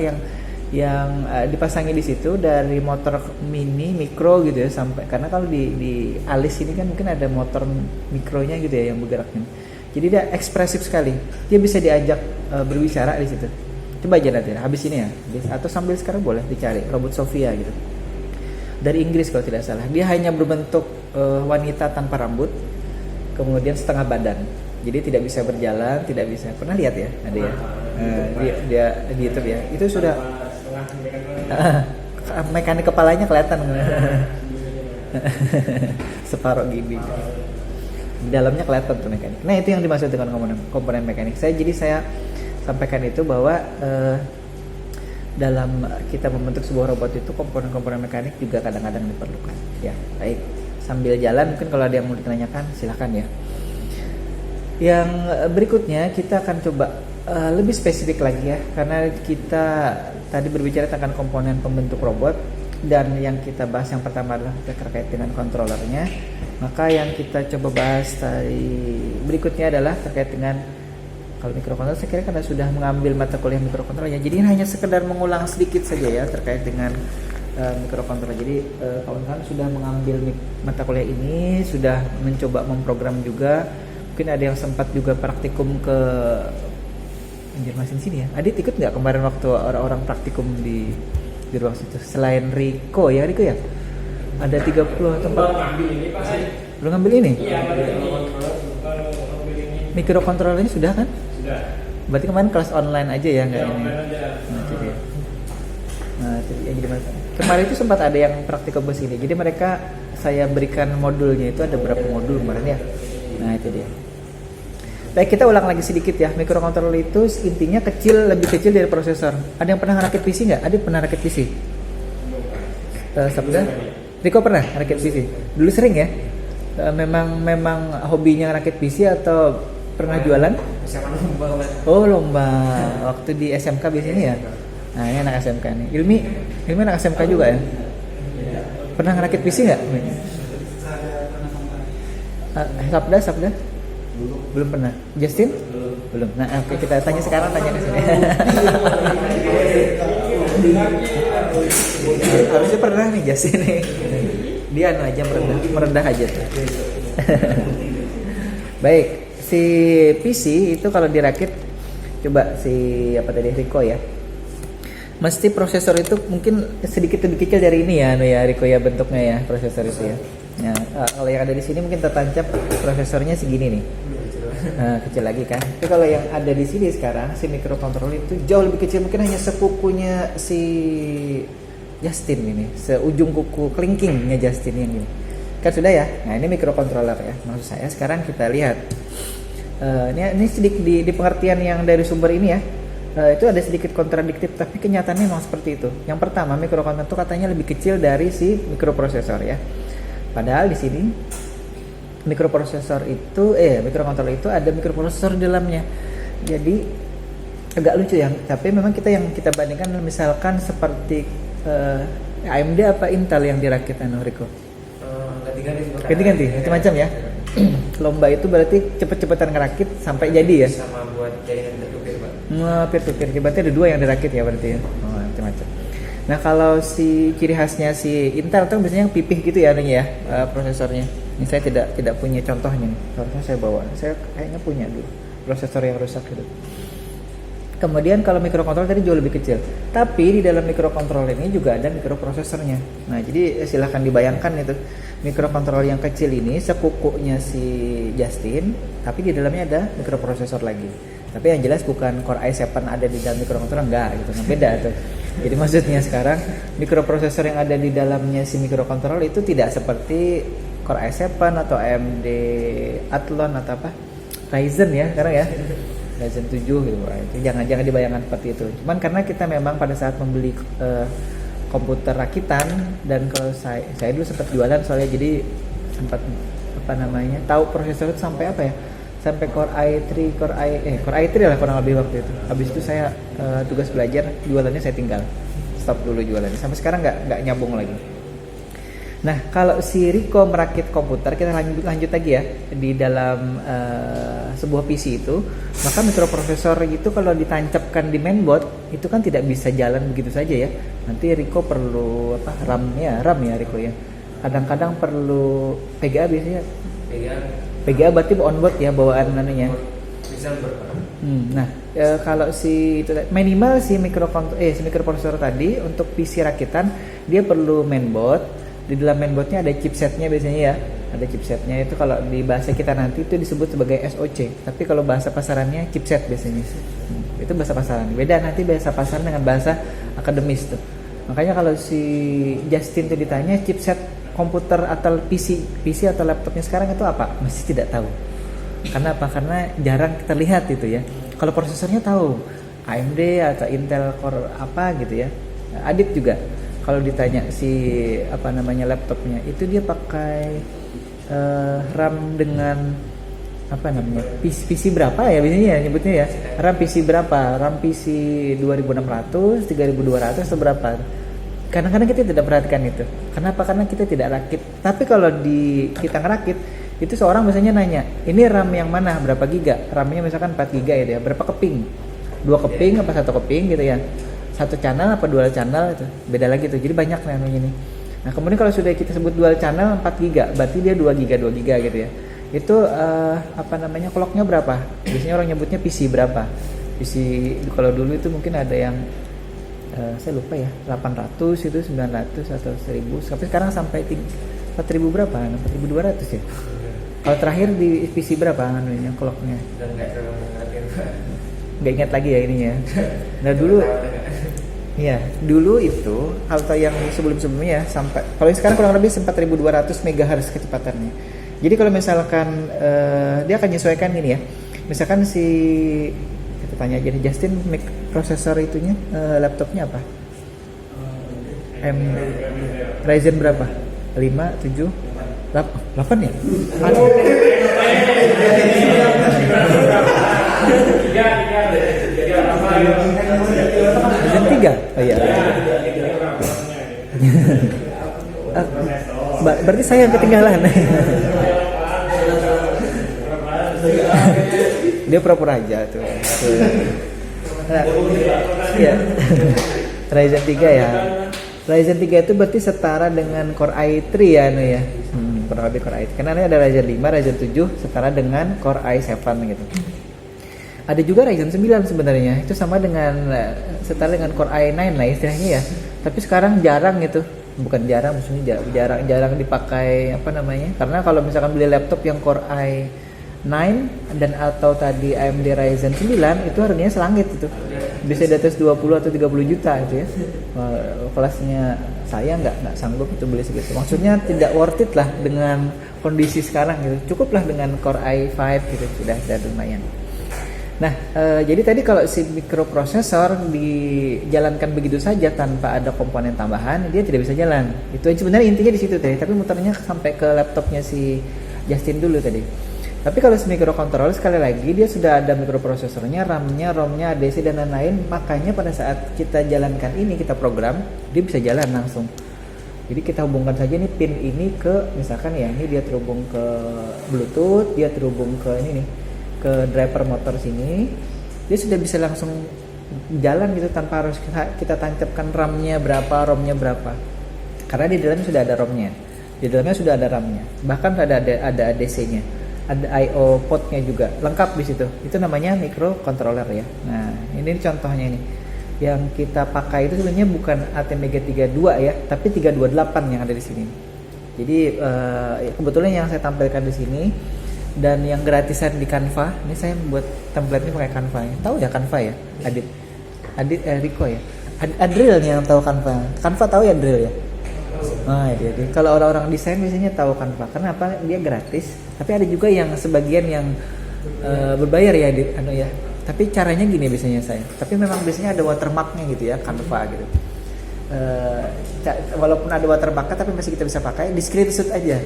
yang dipasangi di situ, dari motor mini, mikro gitu ya, sampai, karena kalau di alis ini kan mungkin ada motor mikronya gitu ya yang bergeraknya. Jadi dia ekspresif sekali. Dia bisa diajak berbicara di situ. Coba aja nanti habis ini ya, atau sambil sekarang boleh dicari robot Sophia gitu. Dari Inggris kalau tidak salah. Dia hanya berbentuk wanita tanpa rambut, kemudian setengah badan. Jadi tidak bisa berjalan, tidak bisa. Pernah lihat ya? Ada ya. Dia di YouTube ya. Itu sudah mekanik kepalanya kelihatan. Separuh gini. Di dalamnya kelihatan tuh mekanik. Nah, itu yang dimaksud dengan komponen mekanik. Saya sampaikan itu bahwa dalam kita membentuk sebuah robot itu komponen-komponen mekanik juga kadang-kadang diperlukan. Ya, baik. Sambil jalan mungkin kalau ada yang mau ditanyakan silakan ya. Yang berikutnya kita akan coba lebih spesifik lagi ya, karena kita tadi berbicara tentang komponen pembentuk robot, dan yang kita bahas yang pertama adalah terkait dengan controllernya. Maka yang kita coba bahas tadi berikutnya adalah terkait dengan, kalau mikrokontroller saya kira karena sudah mengambil mata kuliah mikrokontrollernya, jadi hanya sekedar mengulang sedikit saja ya terkait dengan mikrokontroller. Jadi kawan-kawan sudah mengambil mata kuliah ini, sudah mencoba memprogram juga. Mungkin ada yang sempat juga praktikum ke Banjarmasin sini ya. Adit ikut nggak kemarin waktu orang-orang praktikum di ruang situ? Selain Riko ya, ada 30 tempat. Belum ngambil ini? Iya, mikrokontroller ini sudah kan? Sudah. Berarti kemarin kelas online aja ya, nggak ini? Nah, itu yang jadi masalah. Kemarin itu sempat ada yang praktikum ke sini. Jadi mereka, saya berikan modulnya itu ada berapa modul kemarin ya? Nah, itu dia. Baik, kita ulang lagi sedikit ya. Mikrokontroller itu intinya lebih kecil dari prosesor. Ada yang pernah ngerakit PC nggak? Ada pernah rakit PC? Sabda? Riko pernah rakit PC? Dulu sering ya? Memang hobinya ngerakit PC atau pernah jualan? Oh, lomba. Waktu di SMK biasanya ya? Nah, ini anak SMK nih. Ilmi anak SMK juga ya? Pernah ngerakit PC nggak? Sabda? Belum pernah. Justin? Belum. Nah, oke, kita tanya sekarang, tanya di sini. Harusnya pernah nih Justin nih. Dia aja merendah aja tuh. Baik, si PC itu kalau dirakit, coba si Riko ya. Mesti prosesor itu mungkin sedikit lebih kecil dari ini ya, Riko ya, bentuknya ya prosesor itu ya. Nah, kalau yang ada di sini mungkin tertancap prosesornya segini nih. Nah, kecil lagi kan. Tapi kalau yang ada di sini sekarang si mikrokontroller itu jauh lebih kecil, mungkin hanya sepupunya si Justin ini, seujung kuku kelingkingnya Justin yang ini. Kan sudah ya. Nah, ini microcontroller ya. Maksud saya sekarang kita lihat. Ini sedikit di pengertian yang dari sumber ini ya. Itu ada sedikit kontradiktif, tapi kenyataannya memang seperti itu. Yang pertama, microcontroller itu katanya lebih kecil dari si mikroprosesor ya. Padahal di sini microcontroller itu ada mikroprosesor di dalamnya. Jadi agak lucu ya. Tapi memang yang kita bandingkan misalkan seperti AMD apa Intel yang dirakit Riko? Ganti-ganti, macam-macam ya. Lomba itu berarti cepet-cepetan ngerakit sampai jadi ya. Sama buat jaringan peer-to-peer, Pak. Peer-to-peer, berarti ada 2 yang dirakit ya berarti ya. Oh, macam-macam. Nah, kalau si ciri khasnya si Intel tuh biasanya yang pipih gitu ya anunya ya, prosesornya. Ini saya tidak punya contohnya nih. Harusnya saya bawa. Saya kayaknya punya dulu prosesor yang rusak gitu. Kemudian kalau mikrokontroller tadi jauh lebih kecil. Tapi di dalam mikrokontroller ini juga ada mikroprosesornya. Nah, jadi silahkan dibayangkan itu. Mikrokontroller yang kecil ini sekukunya si Justin, tapi di dalamnya ada mikroprosesor lagi. Tapi yang jelas bukan Core i7 ada di dalam mikrokontroller, enggak gitu. Nah, beda tuh. Jadi maksudnya sekarang mikroprosesor yang ada di dalamnya si mikrokontroller itu tidak seperti Core i7 atau AMD Athlon atau apa? Ryzen ya sekarang ya. Ryzen 7 gitu. Itu jangan dibayangkan seperti itu. Cuman karena kita memang pada saat membeli komputer rakitan, dan kalau saya dulu sempat jualan soalnya, jadi sempat tahu prosesor itu sampai apa ya? Sampai Core i3 lah kurang lebih waktu itu. Habis itu saya tugas belajar, jualannya saya tinggal. Stop dulu jualannya. Sampai sekarang nggak nyambung lagi. Nah, kalau si Riko merakit komputer, kita lanjut lagi ya di dalam sebuah PC itu, maka mikroprosesor itu kalau ditancapkan di mainboard itu kan tidak bisa jalan begitu saja ya. Nanti Riko perlu RAM ya Riko ya. Kadang-kadang perlu PGA biasanya. PGA berarti onboard ya bawaan anunya. Nah, kalau si itu minimal si mikroprosesor tadi untuk PC rakitan dia perlu mainboard. Di dalam mainboardnya ada chipsetnya biasanya ya, ada chipsetnya. Itu kalau di bahasa kita nanti itu disebut sebagai SoC, tapi kalau bahasa pasarannya chipset biasanya. Itu bahasa pasaran. Beda nanti bahasa pasaran dengan bahasa akademis tuh. Makanya kalau si Justin tuh ditanya chipset komputer atau PC atau laptopnya sekarang itu apa, masih tidak tahu. Karena apa? Karena jarang kita lihat itu ya. Kalau prosesornya tahu AMD atau Intel Core apa gitu ya. Adit juga kalau ditanya si laptopnya itu dia pakai RAM dengan PC berapa ya biasanya ya nyebutnya ya, RAM PC berapa, RAM PC 2600, 3200 atau berapa. Kadang-kadang kita tidak perhatikan itu. Kenapa? Karena kita tidak rakit. Tapi kalau kita ngerakit itu seorang biasanya nanya, ini RAM yang mana, berapa giga, RAM-nya misalkan 4 giga ya, berapa keping, 2 keping apa 1 keping gitu ya, 1 channel apa 2 channel, itu beda lagi tuh. Jadi banyak namanya nih. Nah, kemudian kalau sudah kita sebut dual channel 4 giga, berarti dia 2 giga gitu ya. Itu clocknya berapa? Biasanya orang nyebutnya PC berapa. PC kalau dulu itu mungkin ada yang saya lupa ya, 800 itu 900 atau 1000. Tapi sekarang sampai 4000 berapa? 4200 ya. Kalau terakhir di PC berapa anunya clocknya? Nggak ingat lagi ya ininya. Nah dulu itu atau yang sebelumnya sampai, kalau sekarang kurang lebih 4200 MHz kecepatannya. Jadi kalau misalkan dia akan menyesuaikan gini ya. Misalkan kita tanya aja nih Justin, prosesor itunya laptopnya apa? Ryzen berapa? 5, 7, 8 ya? Ryzen 3? Oh iya. Berarti saya yang ketinggalan. Dia pura-pura aja tuh. Nah, ya. Ryzen 3 ya. Ryzen 3 itu berarti setara dengan Core i3 ya ya. Kurang lebih Core i3. Karena ada Ryzen 5, Ryzen 7 setara dengan Core i7 gitu. Ada juga Ryzen 9 sebenarnya. Itu sama dengan setara dengan Core i9 lah istilahnya ya. Tapi sekarang jarang gitu. Bukan jarang, maksudnya jarang dipakai karena kalau misalkan beli laptop yang Core i9 dan atau tadi AMD Ryzen 9 itu harganya selangit itu, bisa di atas 20 atau 30 juta itu ya. Kelasnya saya nggak sanggup itu beli segitu. Maksudnya tidak worth it lah dengan kondisi sekarang gitu. Cukuplah dengan Core i5 gitu, sudah lumayan. Nah, jadi tadi kalau si mikroprosesor dijalankan begitu saja tanpa ada komponen tambahan, dia tidak bisa jalan. Itu sebenarnya intinya di situ tadi. Tapi muternya sampai ke laptopnya si Justin dulu tadi. Tapi kalau si microcontroller sekali lagi dia sudah ada mikroprosesornya, RAM-nya, ROM-nya, ADC dan lain-lain. Makanya pada saat kita jalankan ini, kita program, dia bisa jalan langsung. Jadi kita hubungkan saja nih pin ini ke, misalkan ya, ini dia terhubung ke Bluetooth, dia terhubung ke ini nih, ke driver motor sini, dia sudah bisa langsung jalan gitu tanpa harus kita tancapkan RAM-nya berapa, ROM-nya berapa. Karena di dalamnya sudah ada ROM-nya, di dalamnya sudah ada RAM-nya, bahkan ada ADC-nya, ada I/O port-nya juga lengkap di situ. Itu namanya microcontroller ya. Nah, ini contohnya nih. Yang kita pakai itu sebenarnya bukan ATmega 32 ya, tapi 328 yang ada di sini. Jadi kebetulan yang saya tampilkan di sini dan yang gratisan di Canva, ini saya buat template-nya pakai Canva ya. Tahu ya Canva ya? Adit Rico ya. Adril yang tahu Canva. Canva tahu ya Adril ya? Nah, jadi kalau orang-orang desain biasanya tahu Canva. Kenapa? Dia gratis. Tapi ada juga yang sebagian yang berbayar ya, ya. Tapi caranya gini biasanya saya. Tapi memang biasanya ada watermarknya gitu ya, Canva gitu. Walaupun ada watermark tapi masih kita bisa pakai, di screenshot aja.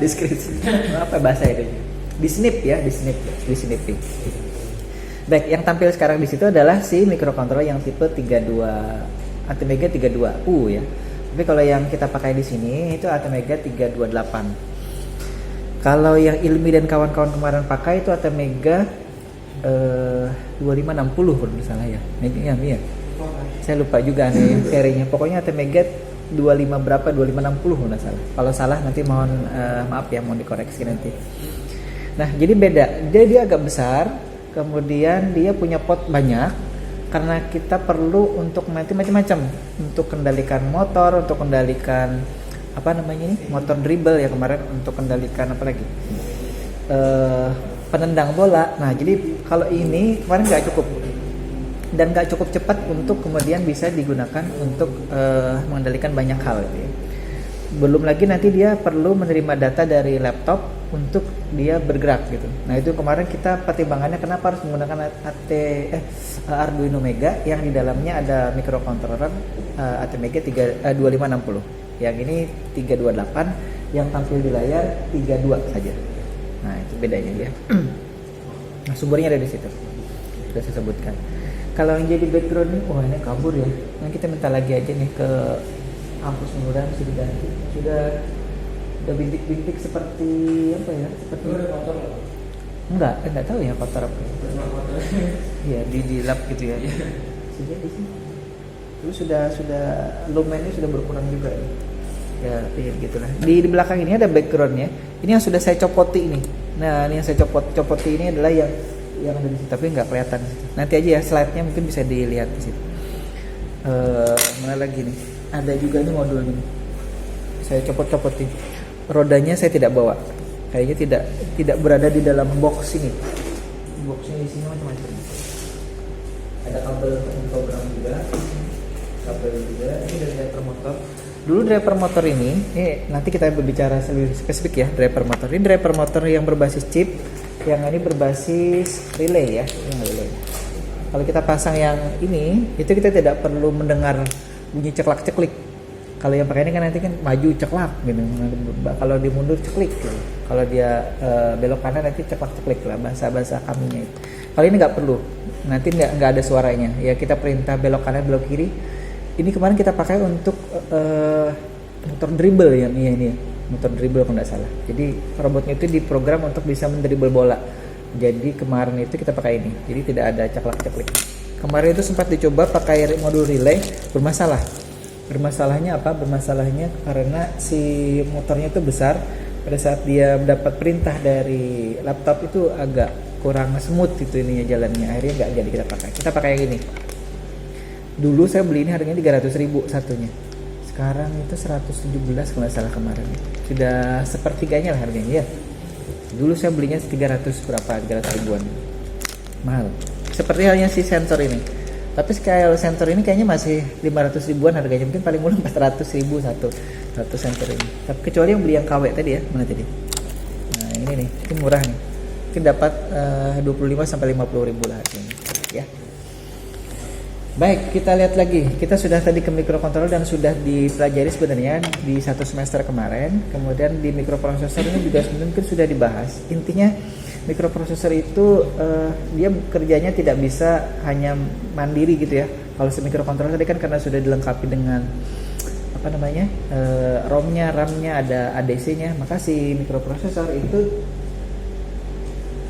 Di screenshot. Apa bahasa itu? Di snip ya, di snip. Baik, yang tampil sekarang di situ adalah si microcontroller yang tipe 32 ATmega 32U ya. Tapi kalau yang kita pakai di sini itu ATmega 328. Kalau yang Ilmi dan kawan-kawan kemarin pakai itu ATmega 2560 kalau tidak salah ya. Iya. Saya lupa juga nih serinya. Pokoknya ATmega 25 berapa, 2560 kalau tidak salah. Kalau salah nanti mohon maaf ya, mohon dikoreksi nanti. Nah, jadi beda. Dia agak besar, kemudian dia punya port banyak karena kita perlu untuk macam-macam, untuk kendalikan motor, untuk kendalikan apa namanya ini, motor dribble ya kemarin, untuk kendalikan apa lagi? Penendang bola. Nah, jadi kalau ini kemarin nggak cukup dan nggak cukup cepat untuk kemudian bisa digunakan untuk mengendalikan banyak hal gitu ya. Belum lagi nanti dia perlu menerima data dari laptop untuk dia bergerak gitu. Nah, itu kemarin kita pertimbangannya kenapa harus menggunakan Arduino Mega yang di dalamnya ada microcontroller ATmega 2560. Yang ini 328, yang tampil di layar 32 saja. Nah, itu bedanya dia. Nah, sumbernya ada di situ. Sudah saya sebutkan. Kalau yang jadi background ini, wah ini kabur ya. Nah, kita minta lagi aja nih ke kampus, mudah-mudahan bisa diganti. Sudah bintik-bintik seperti apa ya? Seperti kotor. Enggak tahu ya kotor apa. Iya, di lab gitu ya. Sudah di sini. Terus sudah lumennya sudah berkurang juga ya. Ya gitulah. Di belakang ini ada backgroundnya. Ini yang sudah saya copoti ini. Nah, ini yang saya copoti ini adalah yang ada di situ, tapi nggak kelihatan di situ. Nanti aja ya slide-nya mungkin bisa dilihat di situ. Mana lagi nih? Ada juga nih modul ini. Saya copot-copotin. Rodanya saya tidak bawa. Kayaknya tidak berada di dalam box ini. Boxnya di sini macam-macam. Ada kabel program juga. Ini dari driver motor. Dulu driver motor ini nanti kita berbicara lebih spesifik ya, driver motor. Ini driver motor yang berbasis chip, yang ini berbasis relay ya, relay. Kalau kita pasang yang ini, itu kita tidak perlu mendengar bunyi ceklak-ceklik. Kalau yang pakai ini kan nanti kan maju ceklak gitu. Kalau dimundur ceklik gitu. Kalau dia belok kanan nanti ceklak-ceklik lah, bahasa kaminya itu. Kalau ini nggak perlu, nanti nggak ada suaranya. Ya kita perintah belok kanan, belok kiri. Ini kemarin kita pakai untuk motor dribble ya, ini motor dribble kalau nggak salah. Jadi robotnya itu diprogram untuk bisa mendribble bola. Jadi kemarin itu kita pakai ini, jadi tidak ada ceklak-ceklik. Kemarin itu sempat dicoba pakai modul relay, bermasalah. Bermasalahnya apa? Bermasalahnya karena si motornya itu besar. Pada saat dia mendapat perintah dari laptop itu agak kurang smooth itu ininya jalannya. Akhirnya nggak jadi kita pakai. Kita pakai yang ini. Dulu saya beli ini harganya 300.000 satunya. Sekarang itu 117 kalau nggak salah kemarin. Sudah sepertiganya lah harganya ya. Dulu saya belinya 300 berapa? 300 ribuan. Mahal. Seperti halnya si sensor ini. Tapi scale sensor ini kayaknya masih 500 ribuan harganya, mungkin paling murah 400 ribu satu sensor ini. Tapi kecuali yang beli yang KW tadi ya, mana tadi? Nah ini nih, ini murah nih, mungkin dapat 25 sampai 50 ribu lah harganya ya. Baik, kita lihat lagi. Kita sudah tadi ke microcontroller dan sudah dipelajari sebenarnya di satu semester kemarin. Kemudian di microprocessor ini juga mungkin sudah dibahas. Intinya microprocessor itu dia kerjanya tidak bisa hanya mandiri gitu ya. Kalau microcontroller tadi kan karena sudah dilengkapi dengan apa namanya ROM-nya, RAM-nya, ada ADC-nya. Maka si microprocessor itu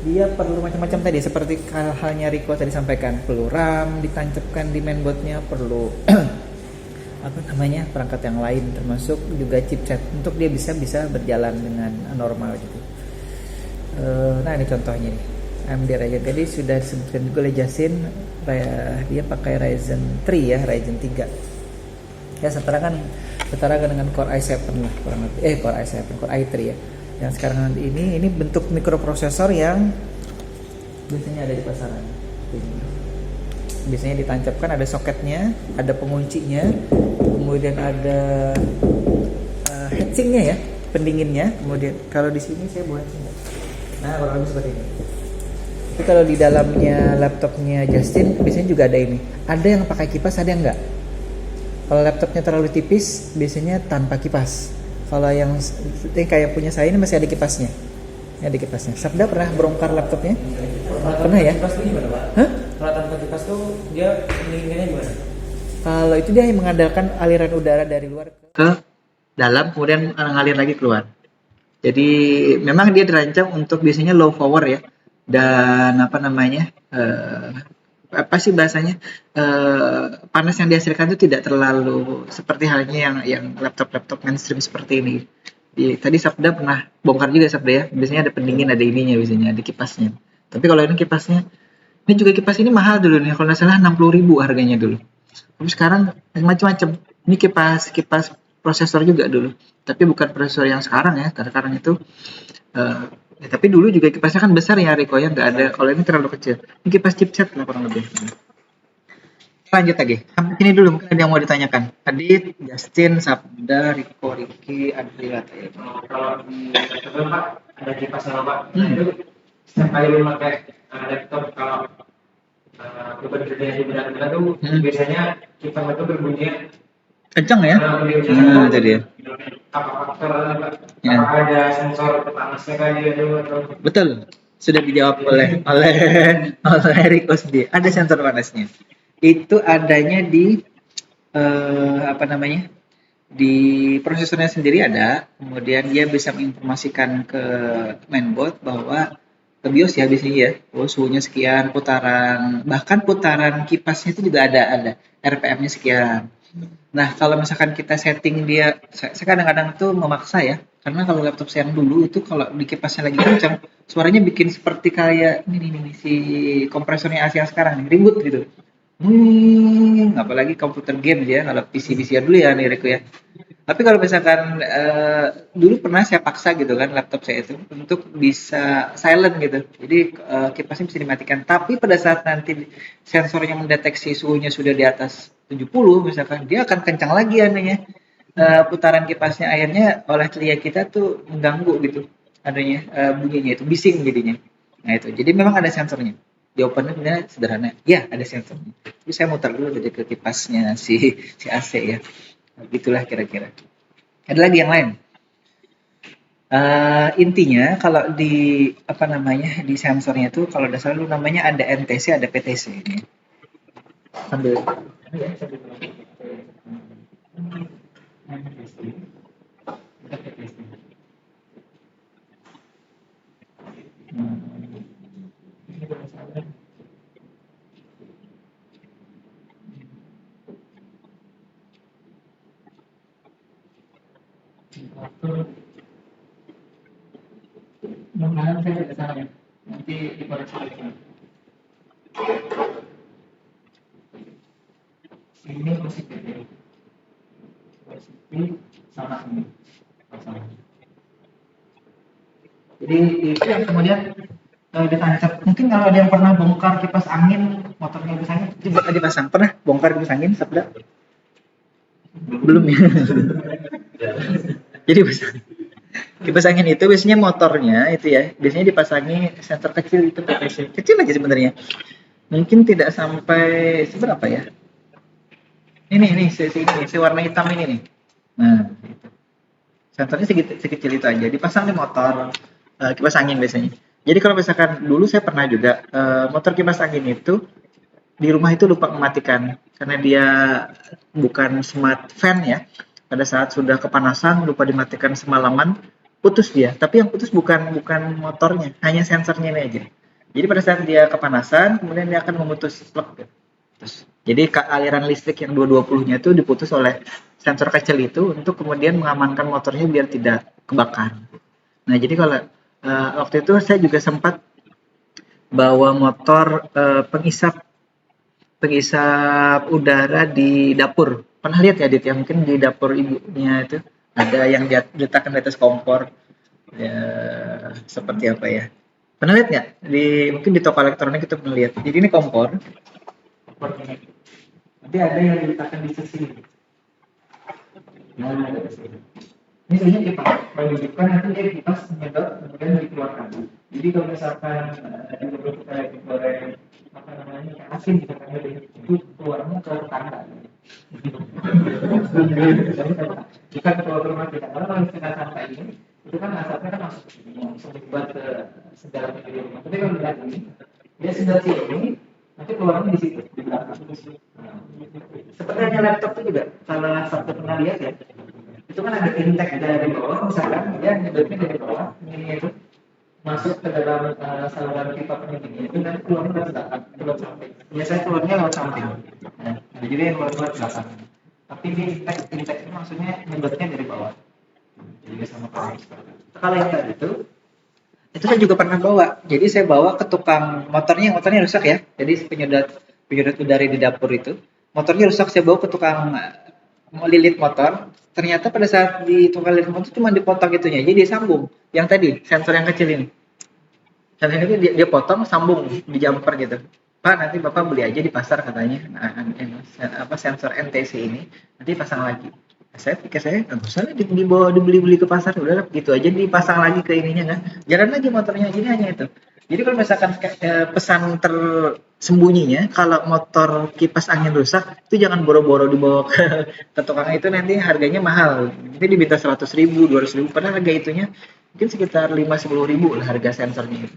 dia perlu macam-macam tadi, seperti halnya Rico tadi sampaikan, perlu RAM ditancapkan di mainboardnya, perlu apa namanya perangkat yang lain, termasuk juga chipset untuk dia bisa berjalan dengan normal gitu. Nah ini contohnya nih, AMD Ryzen tadi sudah disebutkan juga oleh Jasin, dia pakai Ryzen 3 ya, Ryzen 3 ya, setara dengan Core i7 lah kurang lebih, Core i7, Core i3 ya. Yang sekarang nanti ini bentuk mikroprosesor yang biasanya ada di pasaran. Biasanya ditancapkan, ada soketnya, ada penguncinya, kemudian ada heatsinknya ya, pendinginnya. Kemudian kalau di sini saya buat sini. Nah kurang lebih seperti ini. Tapi kalau di dalamnya laptopnya Justin biasanya juga ada ini. Ada yang pakai kipas, ada yang enggak. Kalau laptopnya terlalu tipis, biasanya tanpa kipas. Kalau yang kayak punya saya ini masih ada kipasnya. Ya, ada kipasnya. Sabda pernah bongkar laptopnya? Pernah ya? Kipas itu gimana, Pak? Hah? Kalau tanpa kipas tuh dia pendinginnya gimana? Kalau itu dia yang mengandalkan aliran udara dari luar ke dalam, kemudian ngalir lagi keluar. Jadi memang dia dirancang untuk biasanya low power ya, dan apa namanya apa sih bahasanya panas yang dihasilkan itu tidak terlalu seperti halnya yang laptop mainstream seperti ini. Tadi Sabda pernah bongkar juga Sabda ya, biasanya ada pendingin, ada ininya, biasanya ada kipasnya. Tapi kalau ini kipasnya, ini juga kipas ini mahal dulu nih, kalau nggak salah 60 ribu harganya dulu. Tapi sekarang macam-macam. Ini kipas prosesor juga dulu, tapi bukan prosesor yang sekarang ya, karena sekarang itu ya, tapi dulu juga kipasnya kan besar ya Rico ya, nggak ada, kalau ini terlalu kecil. Ini kipas chipset lah kurang lebih. Lanjut lagi, sampai sini dulu mungkin ada yang mau ditanyakan. Adit, Justin, Sabda, Rico, Ricky, Adri, Kalau di laptop Pak ada kipas sama Pak. Itu setiap kali memakai laptop, kalau bekerja di bidang tuh biasanya kipas itu berbunyi kencang ya? Nah, itu dia. apa faktor apa? Ya. Apakah ada sensor panasnya kali itu atau? Betul, sudah dijawab oleh Rico sendiri. Ada sensor panasnya. Itu adanya di apa namanya? Di prosesornya sendiri ada. Kemudian dia bisa menginformasikan ke mainboard bahwa ke BIOS ya biasanya ya, suhunya sekian, bahkan putaran kipasnya itu juga ada RPM-nya sekian. Nah, kalau misalkan kita setting dia, saya kadang-kadang tuh memaksa ya, karena kalau laptop saya yang dulu itu kalau di kipasnya lagi kencang, suaranya bikin seperti kayak ini si kompresornya Asia sekarang nih, ribut gitu. Apalagi komputer game ya, kalau PC dulu ya nih Rico ya. Tapi kalau misalkan dulu pernah saya paksa gitu kan laptop saya itu untuk bisa silent gitu. Jadi kipasnya bisa dimatikan. Tapi pada saat nanti sensornya mendeteksi suhunya sudah di atas 70 misalkan, dia akan kencang lagi anehnya. Putaran kipasnya akhirnya oleh telinga kita tuh mengganggu gitu adanya bunyinya itu, bising jadinya. Nah itu. Jadi memang ada sensornya. Jawabannya sederhana. Ya, ada sensornya. Tapi saya muter dulu tadi ke kipasnya si AC ya. Begitulah kira-kira. Ada lagi yang lain. Intinya kalau di apa namanya di sensornya itu kalau udah selalu namanya ada NTC, ada PTC ini. Sambil mudah-mudahan saya tidak salah ya. Nanti dikoreksi lagi. Ini positif ya. Positif sama ini. Sama. Jadi itu yang kemudian ditancap. Mungkin kalau ada yang pernah bongkar kipas angin, motor kipas angin juga dipasang. Pernah bongkar kipas angin, Sabda? Belum ya. Jadi kipas angin itu biasanya motornya itu ya, biasanya dipasangi sensor kecil itu kecil, kecil aja sebenarnya. Mungkin tidak sampai seberapa ya? Ini si warna hitam ini nih. Nah, itu. Sensornya sekecil itu aja, dipasang di motor kipas angin biasanya. Jadi kalau misalkan dulu saya pernah juga motor kipas angin itu di rumah itu lupa mematikan karena dia bukan smart fan ya. Pada saat sudah kepanasan lupa dimatikan semalaman, putus dia. Tapi yang putus bukan motornya, hanya sensornya ini aja. Jadi pada saat dia kepanasan, kemudian dia akan memutus plug. Jadi aliran listrik yang 220-nya itu diputus oleh sensor kecil itu untuk kemudian mengamankan motornya biar tidak kebakar. Nah, jadi kalau waktu itu saya juga sempat bawa motor pengisap udara di dapur. Pernah lihat ya, Dit? Ya, mungkin di dapur ibunya itu ada yang diletakkan di atas kompor. Ya, seperti apa ya? Pernah lihat nggak? Mungkin di toko elektronik itu pernah lihat. Jadi ini kompor. Nanti ada yang diletakkan di sisi. Nah, ada di sini. Ini sebenarnya kipas. Kalau dihidupkan nanti dia kipas menyedot kemudian dikeluarkan. Jadi kalau misalkan ada beberapa kayak digoreng apa namanya asin gitu kan, itu keluarnya ke tetangga. Bukan keluar ke rumah kita. Kalau misalkan sampah ini, itu kan asapnya kan masuk ke sini, langsung dibuat ke segala di rumah. Tapi kalau lihat ini, dia sedot ini, nanti keluarnya di situ, di belakang. Seperti hanya laptop itu juga, kalau Sabtu pernah lihat ya, itu kan ada intake dari bawah, misalkan dia nyedotnya dari bawah, ini itu masuk ke dalam saluran pipa pendingin itu dan keluarnya lewat belakang, lewat samping. Biasanya keluarnya lewat samping. Nah, jadi yang lewat belakang. Tapi di intake itu maksudnya nyedotnya dari bawah. Jadi sama keluar. Kalau yang tadi itu saya juga pernah bawa. Jadi saya bawa ke tukang motornya rusak ya. Jadi penyedot udara di dapur itu, motornya rusak, saya bawa ke tukang lilit motor. Ternyata pada saat di tukang lilit motor cuma dipotong itunya, jadi dia sambung. Yang tadi sensor yang kecil ini. Sensor ini dia potong, sambung di jumper gitu. Pak, nanti Bapak beli aja di pasar katanya. Nah, sensor NTC ini nanti pasang lagi. Saya pikir nggak usah dibeli ke pasar, udah gitu aja dipasang lagi ke ininya kan. Jalan lagi motornya, jadi hanya itu. Jadi kalau misalkan pesan tersembunyinya, kalau motor kipas angin rusak, itu jangan boro-boro dibawa ke tukang itu, nanti harganya mahal. Nanti diminta 100.000, 200.000, padahal harga itunya mungkin sekitar 5-10.000 lah harga sensornya itu.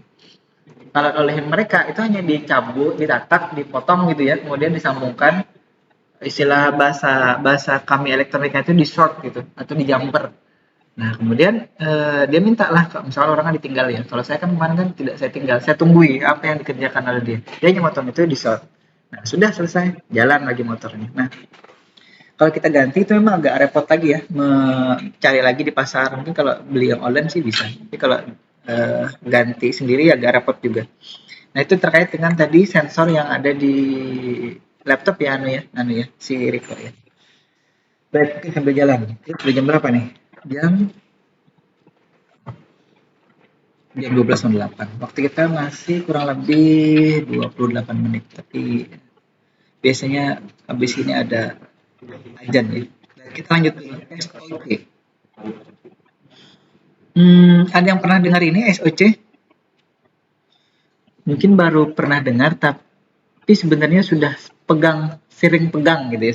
Kalau oleh mereka itu hanya dicabut, ditatak, dipotong gitu ya, kemudian disambungkan, istilah bahasa kami elektroniknya itu di short gitu atau di jumper. Nah, kemudian dia minta lah, misalnya orang kan ditinggal ya. Kalau saya kan kemarin kan tidak saya tinggal, saya tunggui apa yang dikerjakan oleh dia. Dia hanya motor itu di short. Nah, sudah selesai, jalan lagi motornya. Nah, kalau kita ganti itu memang agak repot lagi ya, mencari lagi di pasar. Mungkin kalau beli yang online sih bisa. Tapi kalau ganti sendiri agak repot juga. Nah, itu terkait dengan tadi sensor yang ada di laptop ya, si Rico ya. Baik, kita sambil jalan. Sudah jam berapa nih? Jam 12.08. Waktu kita masih kurang lebih 28 menit. Tapi biasanya habis ini ada ajan ya. Kita lanjut SOC. Ada yang pernah dengar ini SOC? Mungkin baru pernah dengar, tapi sebenarnya sudah sering pegang gitu ya,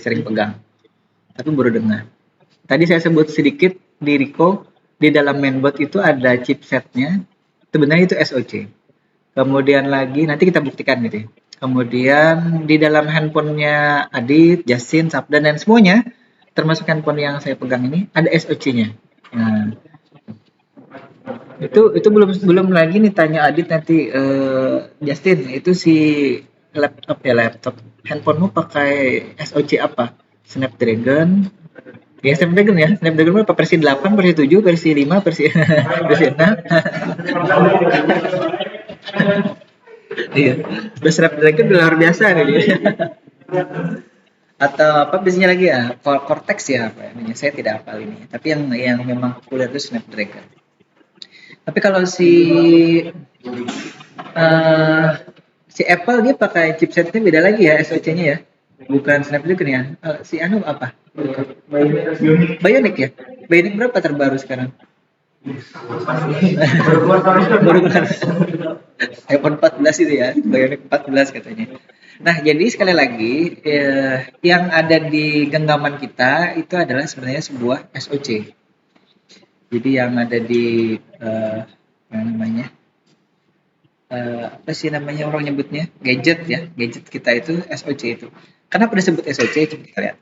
tapi baru dengar. Tadi saya sebut sedikit di Rico, di dalam mainboard itu ada chipsetnya, sebenarnya itu SOC. Kemudian lagi, nanti kita buktikan gitu ya. Kemudian di dalam handphonenya Adit, Justin, Sabda, dan semuanya, termasuk handphone yang saya pegang ini, ada SOC-nya. Nah, itu belum lagi nih tanya Adit nanti, Justin, itu si laptop handphonemu pakai SOC apa? Snapdragon ya, Snapdragon apa, versi 8, versi 7, versi 5, versi 6. Iya, Snapdragon luar biasa nih dia. Atau apa biasanya lagi ya, Cortex ya apa namanya, saya tidak hafal ini. Tapi yang memang populer itu Snapdragon. Tapi kalau si eh, si Apple dia pakai chipsetnya beda lagi ya SoC-nya ya, bukan Snapdragon ya. Si anu apa? Bionic ya. Bionic berapa terbaru sekarang? Baru keluar. iPhone 14 itu ya, Bionic 14 katanya. Nah, jadi sekali lagi yang ada di genggaman kita itu adalah sebenarnya sebuah SoC. Jadi yang ada di apa namanya? Apa sih namanya orang nyebutnya? Gadget ya, gadget kita itu SoC itu. Kenapa disebut SoC? Coba kita lihat.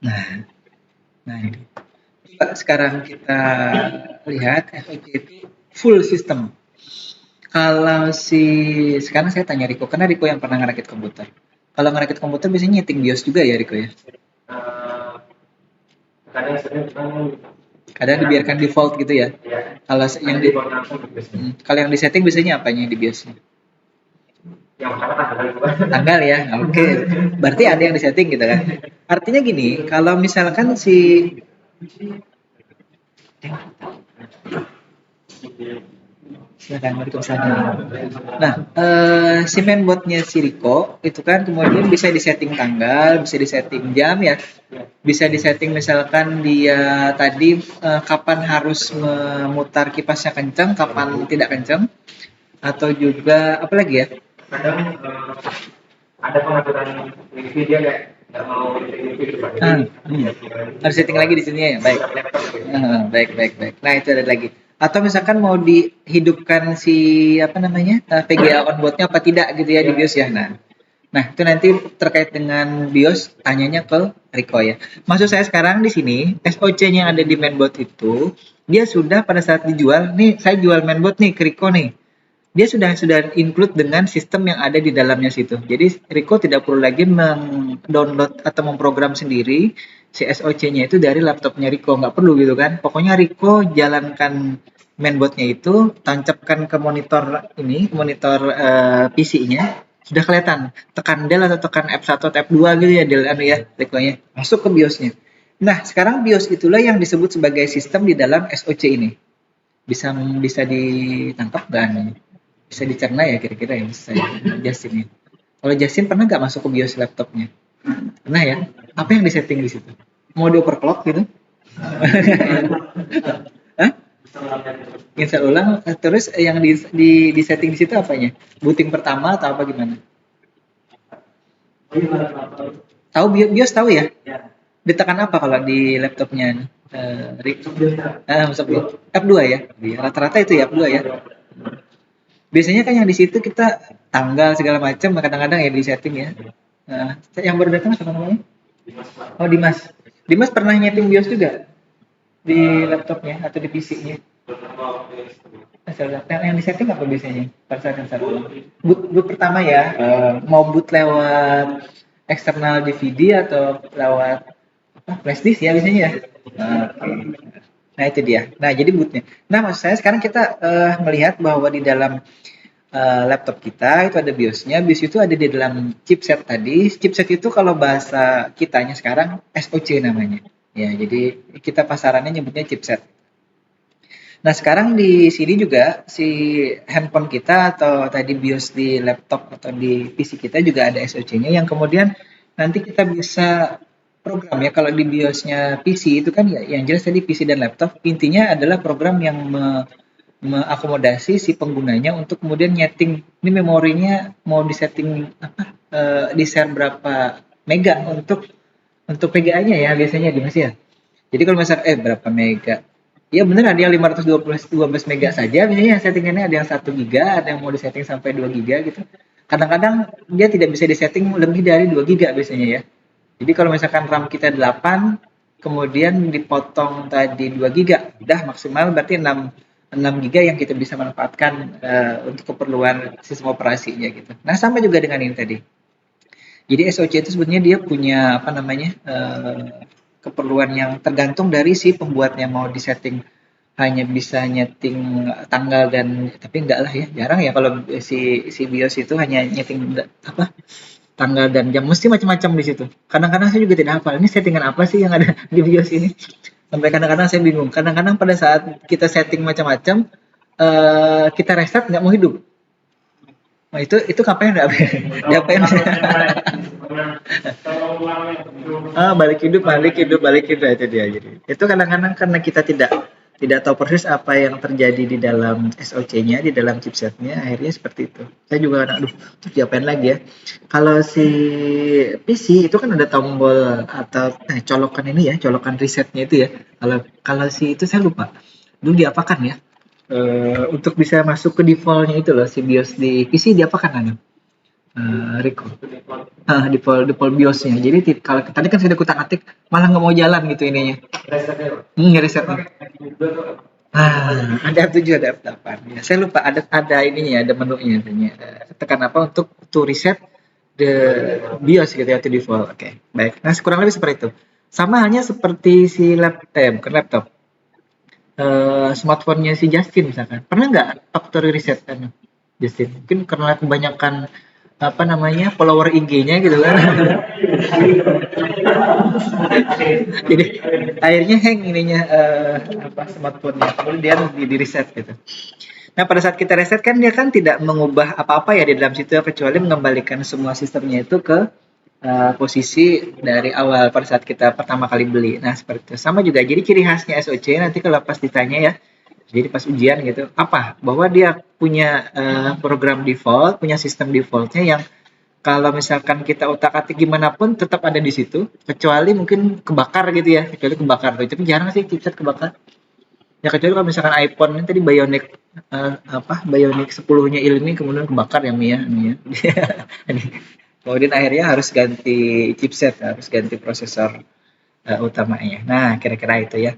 Nah ini. Coba sekarang kita lihat SoC itu full system. Kalau sekarang saya tanya Riko, karena Riko yang pernah ngerakit komputer. Kalau ngerakit komputer biasanya nyeting BIOS juga ya Riko ya? Kadang sering Kadang dibiarkan default gitu ya. Kalau yang di kalau yang disetting biasanya apanya di BIOS-nya? yang pertama Tanggal ya. Oke. Berarti ada yang disetting gitu kan. Artinya gini, kalau misalkan silakan Nah, si mainboardnya si Rico itu kan kemudian bisa disetting tanggal, bisa disetting jam ya, bisa disetting misalkan dia tadi kapan harus memutar kipasnya kencang, kapan tidak kencang, atau juga apa lagi ya? kadang ada pengaturan wifi dia kayak nggak mau wifi Pak. Harus setting lagi di sini ya, baik. Baik. Nah itu ada lagi. Atau misalkan mau dihidupkan si apa namanya VGA onboardnya apa tidak gitu ya di BIOS ya. Nah itu nanti terkait dengan BIOS tanyanya ke Rico ya. Maksud saya sekarang di sini SoC-nya yang ada di mainboard itu dia sudah pada saat dijual nih saya jual mainboard nih ke Rico nih. Dia sudah include dengan sistem yang ada di dalamnya situ. Jadi Rico tidak perlu lagi mendownload atau memprogram sendiri si SoC-nya itu dari laptopnya Rico, nggak perlu gitu kan. Pokoknya Rico jalankan mainboard-nya itu, tancapkan ke monitor PC-nya, sudah kelihatan. Tekan Del atau tekan F1 atau F2 gitu ya Del ya, Rico-nya. Masuk ke BIOS-nya. Nah, sekarang BIOS itulah yang disebut sebagai sistem di dalam SoC ini. Bisa ditangkap nggak? Bisa dicerna ya kira-kira ya saya Justin ya. Kalau Justin pernah nggak masuk ke BIOS laptopnya? Pernah ya? Apa yang disetting di situ? Mau dioverclock gitu? Hah? Install ulang. Terus yang di setting di situ apanya? Booting pertama atau apa gimana? Tahu BIOS tahu ya? Ditekan apa kalau di laptopnya? F2 ya? Rata-rata itu ya F2 ya? Biasanya kan yang di situ kita tanggal segala macam kadang-kadang ya di setting ya. Nah, yang baru datang apa namanya? Oh Dimas. Dimas pernah nyeting BIOS juga di laptopnya atau di PC-nya? Yang di setting apa biasanya? Pada saat yang satu. Boot pertama ya. Mau boot lewat eksternal DVD atau lewat flash disk ya biasanya ya. Nah itu dia. Nah jadi bootnya. Nah maksud saya sekarang kita melihat bahwa di dalam laptop kita itu ada BIOS-nya. BIOS itu ada di dalam chipset tadi. Chipset itu kalau bahasa kitanya sekarang SoC namanya. Ya jadi kita pasarannya nyebutnya chipset. Nah sekarang di sini juga si handphone kita atau tadi BIOS di laptop atau di PC kita juga ada SoC-nya yang kemudian nanti kita bisa program ya. Kalau di BIOS-nya PC itu kan ya yang jelas tadi PC dan laptop intinya adalah program yang mengakomodasi si penggunanya untuk kemudian nyeting ini memorinya mau disetting apa di share berapa mega untuk VGA-nya ya biasanya Dimas ya. Jadi kalau misalnya berapa mega? Ya benar ada yang 512 mega saja biasanya settingannya ada yang 1 giga, ada yang mau disetting sampai 2 giga gitu. Kadang-kadang dia tidak bisa disetting lebih dari 2 giga biasanya ya. Jadi kalau misalkan RAM kita 8 kemudian dipotong tadi 2 giga, udah maksimal berarti 6 giga yang kita bisa manfaatkan untuk keperluan sistem operasinya gitu. Nah sama juga dengan ini tadi. Jadi SoC itu sebenarnya dia punya apa namanya keperluan yang tergantung dari si pembuatnya mau disetting hanya bisa nyeting tanggal dan tapi enggak lah ya jarang ya kalau si BIOS itu hanya nyeting apa tanggal dan jam mesti macam-macam di situ. Kadang-kadang saya juga tidak hafal ini settingan apa sih yang ada di BIOS ini. Sampai kadang-kadang saya bingung. Kadang-kadang pada saat kita setting macam-macam, kita reset nggak mau hidup. Nah, itu ngapain nggak? Diapain? Balik hidup itu dia. Jadi itu kadang-kadang karena kita tidak tahu persis apa yang terjadi di dalam SOC-nya, di dalam chipsetnya, akhirnya seperti itu. Saya juga, aduh, terus diapain lagi ya? Kalau si PC itu kan ada tombol atau colokan ini ya, colokan resetnya itu ya. Kalau si itu saya lupa. Dulu diapakan ya? Untuk bisa masuk ke default-nya itu loh, si BIOS di PC diapakan Anu? Rico. Default BIOS-nya. Jadi kalau tadi kan sudah kutak-atik malah nggak mau jalan gitu ininya. Resetnya. Ada F7, ada F8. Ya, saya lupa ada ininya, ada menunya intinya. Tekan apa untuk to reset the BIOS gitu ya, to default. Oke, baik. Nah, kurang lebih seperti itu. Sama halnya seperti si bukan laptop. Smartphone-nya si Justin misalkan. Pernah nggak factory reset kan Justin? Mungkin karena kebanyakan apa namanya follower IG-nya gitu kan. Jadi akhirnya hang ininya smartphone-nya, kemudian di reset gitu. Nah, pada saat kita reset kan dia kan tidak mengubah apa-apa ya di dalam situ kecuali mengembalikan semua sistemnya itu ke posisi dari awal pada saat kita pertama kali beli. Nah, seperti itu. Sama juga. Jadi ciri khasnya SOC nanti kalau pas ditanya ya, jadi pas ujian gitu, apa? Bahwa dia punya program default, punya sistem defaultnya yang kalau misalkan kita utak-atik gimana pun tetap ada di situ, kecuali mungkin kebakar gitu ya, kecuali kebakar. Tapi jarang sih chipset kebakar. Ya kecuali kalau misalkan iPhone ini tadi Bionic Bionic 10-nya Ilmi kemudian kebakar ya Mia. Kemudian akhirnya harus ganti chipset, harus ganti prosesor utamanya. Nah, kira-kira itu ya.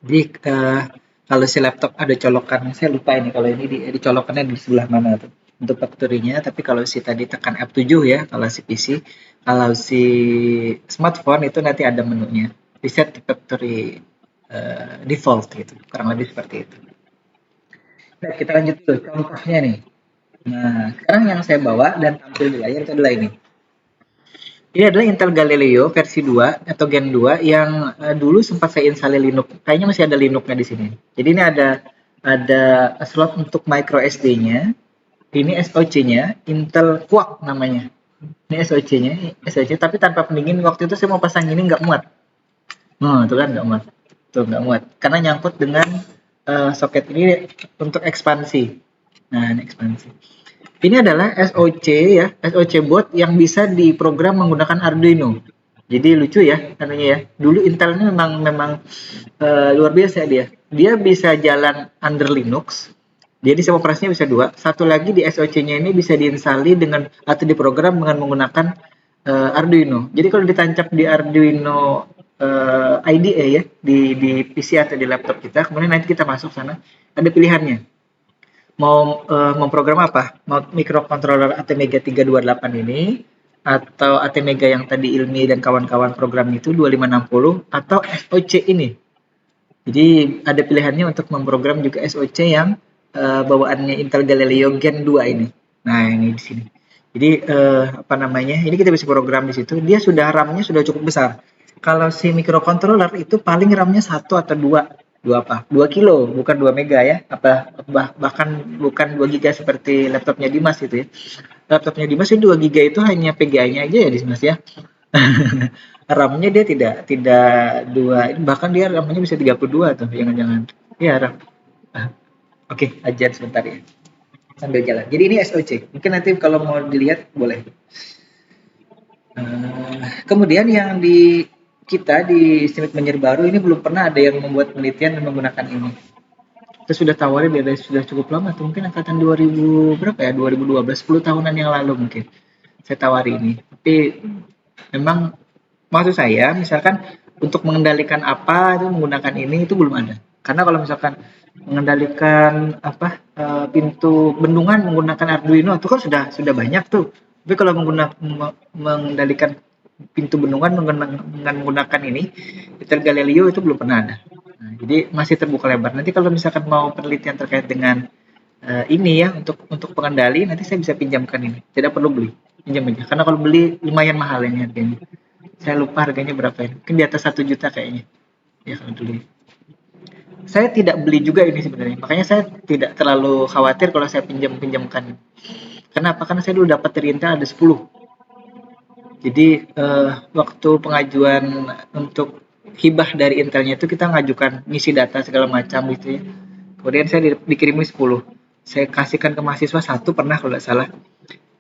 Jadi kalau si laptop ada colokan, saya lupa ini kalau ini di colokannya di sebelah mana tuh untuk factory-nya, tapi kalau si tadi tekan F7 ya, kalau si PC, kalau si smartphone itu nanti ada menunya. Reset to factory default gitu, kurang lebih seperti itu. Nah, kita lanjut dulu contohnya nih. Nah, sekarang yang saya bawa dan tampil di layar itu adalah ini. Ini adalah Intel Galileo versi 2 atau Gen 2 yang dulu sempat saya install Linux. Kayaknya masih ada Linux-nya di sini. Jadi ini ada slot untuk micro SD-nya. Ini SOC-nya Intel Quark namanya. Ini SOC-nya, tapi tanpa pendingin. Waktu itu saya mau pasang ini nggak muat. Itu kan nggak muat. Tuh nggak muat. Karena nyangkut dengan soket ini untuk ekspansi. Nah, ini ekspansi. Ini adalah SOC ya, SOC board yang bisa diprogram menggunakan Arduino. Jadi lucu ya, katanya ya. Dulu Intel ini memang luar biasa dia. Dia bisa jalan under Linux. Jadi sistem operasinya bisa dua. Satu lagi di SOC-nya ini bisa diinstalli dengan atau diprogram dengan menggunakan Arduino. Jadi kalau ditancap di Arduino IDE ya di PC atau di laptop kita, kemudian nanti kita masuk sana, ada pilihannya. Mau memprogram apa? Mau microcontroller ATmega 328 ini atau ATmega yang tadi Ilmi dan kawan-kawan program itu 2560 atau SOC ini. Jadi ada pilihannya untuk memprogram juga SOC yang bawaannya Intel Galileo Gen 2 ini. Nah, ini di sini. Jadi ini kita bisa program di situ. Dia sudah RAM-nya sudah cukup besar. Kalau si microcontroller itu paling RAM-nya 1 atau 2 kilo, bukan 2 mega ya. Bahkan bukan 2 giga seperti laptopnya Dimas itu ya. Laptopnya Dimas itu 2 giga itu hanya PGA-nya aja ya Dimas ya. RAM-nya dia tidak 2, bahkan dia RAM-nya bisa 32 tuh, jangan-jangan. Ya, RAM. Oke, ajan sebentar ya. Sambil jalan. Jadi ini SOC. Mungkin nanti kalau mau dilihat boleh. Kemudian yang di Smith Menyer baru ini belum pernah ada yang membuat penelitian dan menggunakan ini. Kita sudah tawarin dari sudah cukup lama tuh, mungkin angkatan 2000 berapa ya? 2012, 10 tahunan yang lalu mungkin. Saya tawari ini. Tapi memang maksud saya misalkan untuk mengendalikan apa itu menggunakan ini itu belum ada. Karena kalau misalkan mengendalikan pintu bendungan menggunakan Arduino itu kan sudah banyak tuh. Tapi kalau mengendalikan pintu bendungan dengan menggunakan ini Intel Galileo itu belum pernah ada. Nah, jadi masih terbuka lebar. Nanti kalau misalkan mau penelitian terkait dengan ini ya untuk pengendali nanti saya bisa pinjamkan ini. Tidak perlu beli, pinjam aja. Karena kalau beli lumayan mahal ini harganya. Saya lupa harganya berapa ya. Mungkin di atas 1 juta kayaknya. Ya kalau dulu. saya tidak beli juga ini sebenarnya. Makanya saya tidak terlalu khawatir kalau saya pinjamkan. Kenapa? Karena saya dulu dapat dari Intel ada 10. Jadi waktu pengajuan untuk hibah dari Intelnya itu kita ngajukan ngisi data segala macam gitu ya. Kemudian saya dikirimin 10. Saya kasihkan ke mahasiswa satu pernah kalau tidak salah.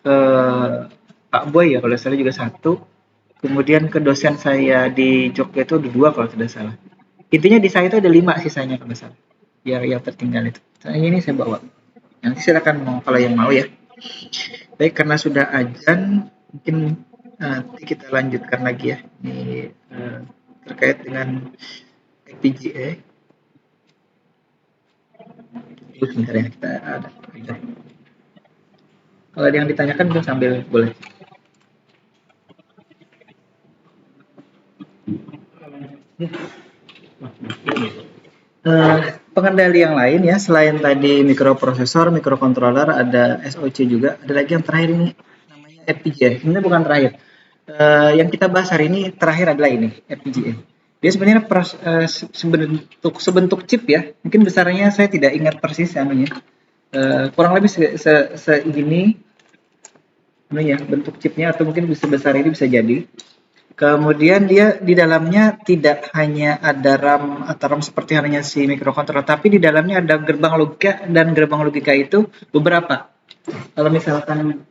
Ke Pak Boy ya kalau tidak salah juga satu. Kemudian ke dosen saya di Jogja itu ada 2 kalau tidak salah. Intinya di saya itu ada 5 sisanya kalau tidak salah. Yang tertinggal itu. Saya ini saya bawa. Nanti silakan mau kalau yang mau ya. Baik, karena sudah azan, mungkin nanti kita lanjutkan lagi ya. Ini terkait dengan FPGA. Sebentar ya, kita ada. Kalau ada yang ditanyakan bisa sambil boleh. Pengendali yang lain ya, selain tadi mikroprosesor, mikrokontroler, ada SoC juga. Ada lagi yang terakhir ini namanya FPGA. Sebenarnya bukan terakhir. Yang kita bahas hari ini terakhir adalah ini FPGA. Dia sebenarnya sebentuk chip ya. Mungkin besarnya saya tidak ingat persis anunya. Kurang lebih segini ya bentuk chipnya, atau mungkin sebesar ini bisa jadi. Kemudian dia di dalamnya tidak hanya ada RAM atau RAM seperti halnya si mikrokontroler, tapi di dalamnya ada gerbang logika, dan gerbang logika itu beberapa. Kalau misalkan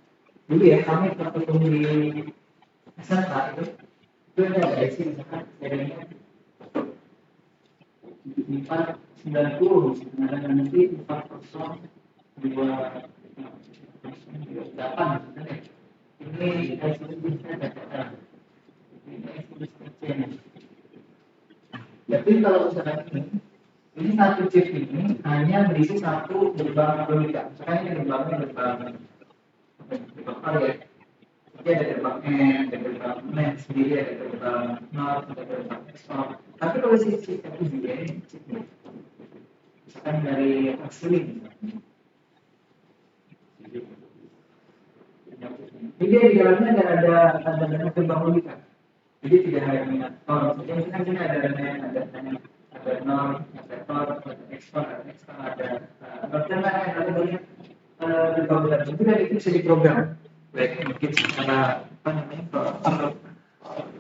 dulu ya kami waktu di SMK itu ada IC misalkan jadinya 490, sebenarnya nanti 402 8 sebenarnya. Ini IC bisa ada. Tapi kalau misalkan ini satu chip ini hanya berisi satu gerbang logika. Misalkan ini gerbang ya. Jadi ada gerbang N, ada gerbang N sendiri, ada gerbang NOT, ada gerbang XOR. Tapi kalau si chip FPGA ini chipnya, misalkan dari asli, jadi di dalamnya ada gerbang logika. Jadi tidak hanya jadi kan sini ada NAND, ada NOR, ada TOR, ada XOR, ada banyak gerbang itu, dan itu bisa diprogram. Baik mungkin secara